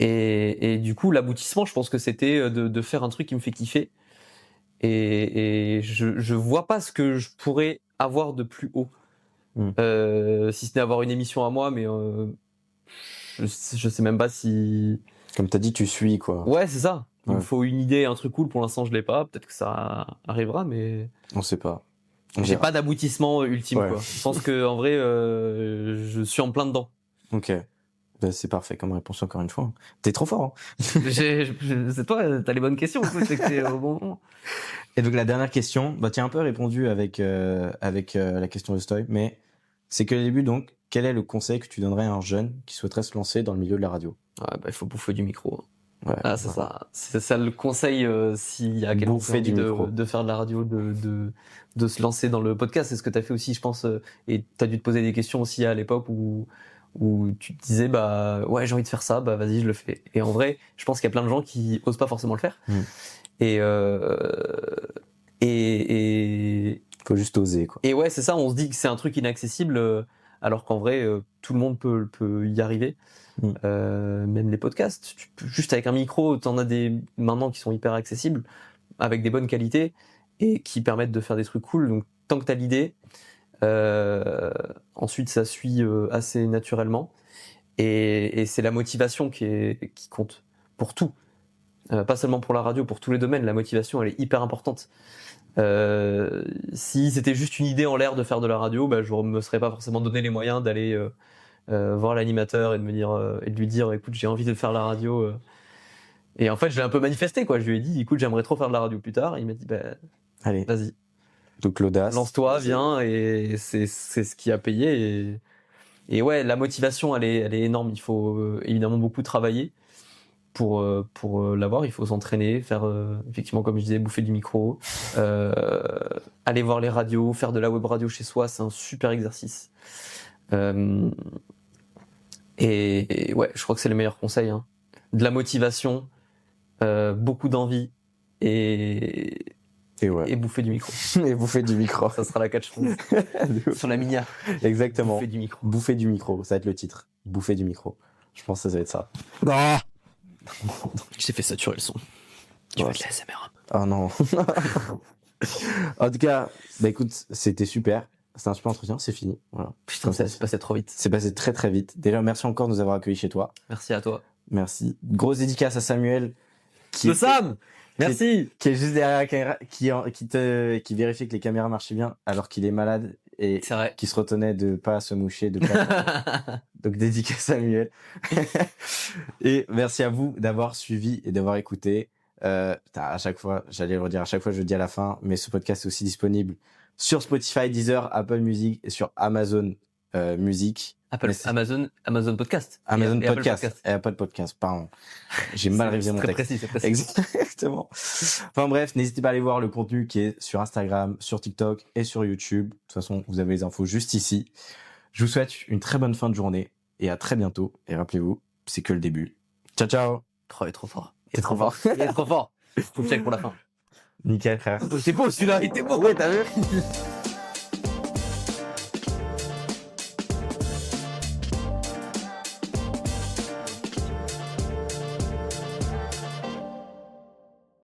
Et du coup, l'aboutissement, je pense que c'était de faire un truc qui me fait kiffer. Et je vois pas ce que je pourrais avoir de plus haut. Si ce n'est avoir une émission à moi, mais je sais même pas si. Comme t'as dit, tu suis, quoi. Ouais, c'est ça. Il me Ouais. faut une idée, un truc cool. Pour l'instant, je l'ai pas. Peut-être que ça arrivera, mais. On sait pas. J'ai pas d'aboutissement ultime, Ouais. quoi. Je pense que en vrai, je suis en plein dedans. Ok. Bah, c'est parfait comme réponse encore une fois. T'es trop fort. Hein. C'est toi, t'as les bonnes questions. C'est que t'es au bon moment. Et donc la dernière question, bah tu as un peu répondu avec la question de Stoy, mais c'est que le début donc. Quel est le conseil que tu donnerais à un jeune qui souhaiterait se lancer dans le milieu de la radio? Ouais, bah, il faut bouffer du micro. Ouais, Ah, c'est ça. C'est ça le conseil s'il y a quelqu'un qui a envie de faire de la radio, de se lancer dans le podcast. C'est ce que tu as fait aussi, je pense. Et tu as dû te poser des questions aussi à l'époque où tu te disais, bah ouais, j'ai envie de faire ça, bah vas-y, je le fais. Et en vrai, je pense qu'il y a plein de gens qui osent pas forcément le faire. Et faut juste oser, quoi. Et ouais, c'est ça, on se dit que c'est un truc inaccessible, alors qu'en vrai, tout le monde peut y arriver. Même les podcasts, juste avec un micro, t'en as des maintenant qui sont hyper accessibles, avec des bonnes qualités et qui permettent de faire des trucs cool. Donc tant que t'as l'idée, ensuite ça suit assez naturellement. Et c'est la motivation qui compte pour tout. Pas seulement pour la radio, pour tous les domaines, la motivation elle est hyper importante. Si c'était juste une idée en l'air de faire de la radio, bah, je me serais pas forcément donné les moyens d'aller voir l'animateur et de me dire et de lui dire écoute, j'ai envie de faire la radio. Et en fait, je l'ai un peu manifesté, quoi. Je lui ai dit écoute, j'aimerais trop faire de la radio plus tard. Et il m'a dit bah allez, vas-y. Donc l'audace. Lance-toi, viens, et c'est ce qui a payé. Et ouais, la motivation elle est énorme. Il faut évidemment beaucoup travailler pour l'avoir. Il faut s'entraîner, faire effectivement comme je disais, bouffer du micro, aller voir les radios, faire de la web radio chez soi, c'est un super exercice. Et ouais, je crois que c'est le meilleur conseil. Hein. De la motivation, beaucoup d'envie et bouffer du micro. Et bouffer du micro. Ça sera la catchphrase. Sur la minia. Exactement. Bouffer du micro. Bouffer du micro, ça va être le titre. Bouffer du micro. Je pense que ça va être ça. J'ai fait saturer le son. Tu veux de la SMR? Oh non. En tout cas, bah écoute, c'était super. C'était un super entretien, c'est fini. Voilà. Putain, c'est passé trop vite. C'est passé très très vite. Déjà, merci encore de nous avoir accueillis chez toi. Merci à toi. Merci. Grosse dédicace à Samuel. Sam! Merci! Qui est juste derrière la caméra, qui vérifie que les caméras marchaient bien alors qu'il est malade et qui se retenait de pas se moucher, de pas. Donc dédicace à Samuel. Et merci à vous d'avoir suivi et d'avoir écouté. À chaque fois, j'allais le redire, à chaque fois je le dis à la fin, mais ce podcast est aussi disponible sur Spotify, Deezer, Apple Music et sur Amazon musique. Amazon Podcast. Amazon Et Apple Podcast. Et Apple Podcast, pardon. J'ai mal révisé mon texte. C'est précis. Exactement. Enfin bref, n'hésitez pas à aller voir le contenu qui est sur Instagram, sur TikTok et sur YouTube. De toute façon, vous avez les infos juste ici. Je vous souhaite une très bonne fin de journée et à très bientôt. Et rappelez-vous, c'est que le début. Ciao, ciao. Il est trop fort. Il est trop fort. Il est trop fort. Faut check pour la fin. Nickel, frère. C'est beau celui-là, il était beau. Ouais, t'as vu?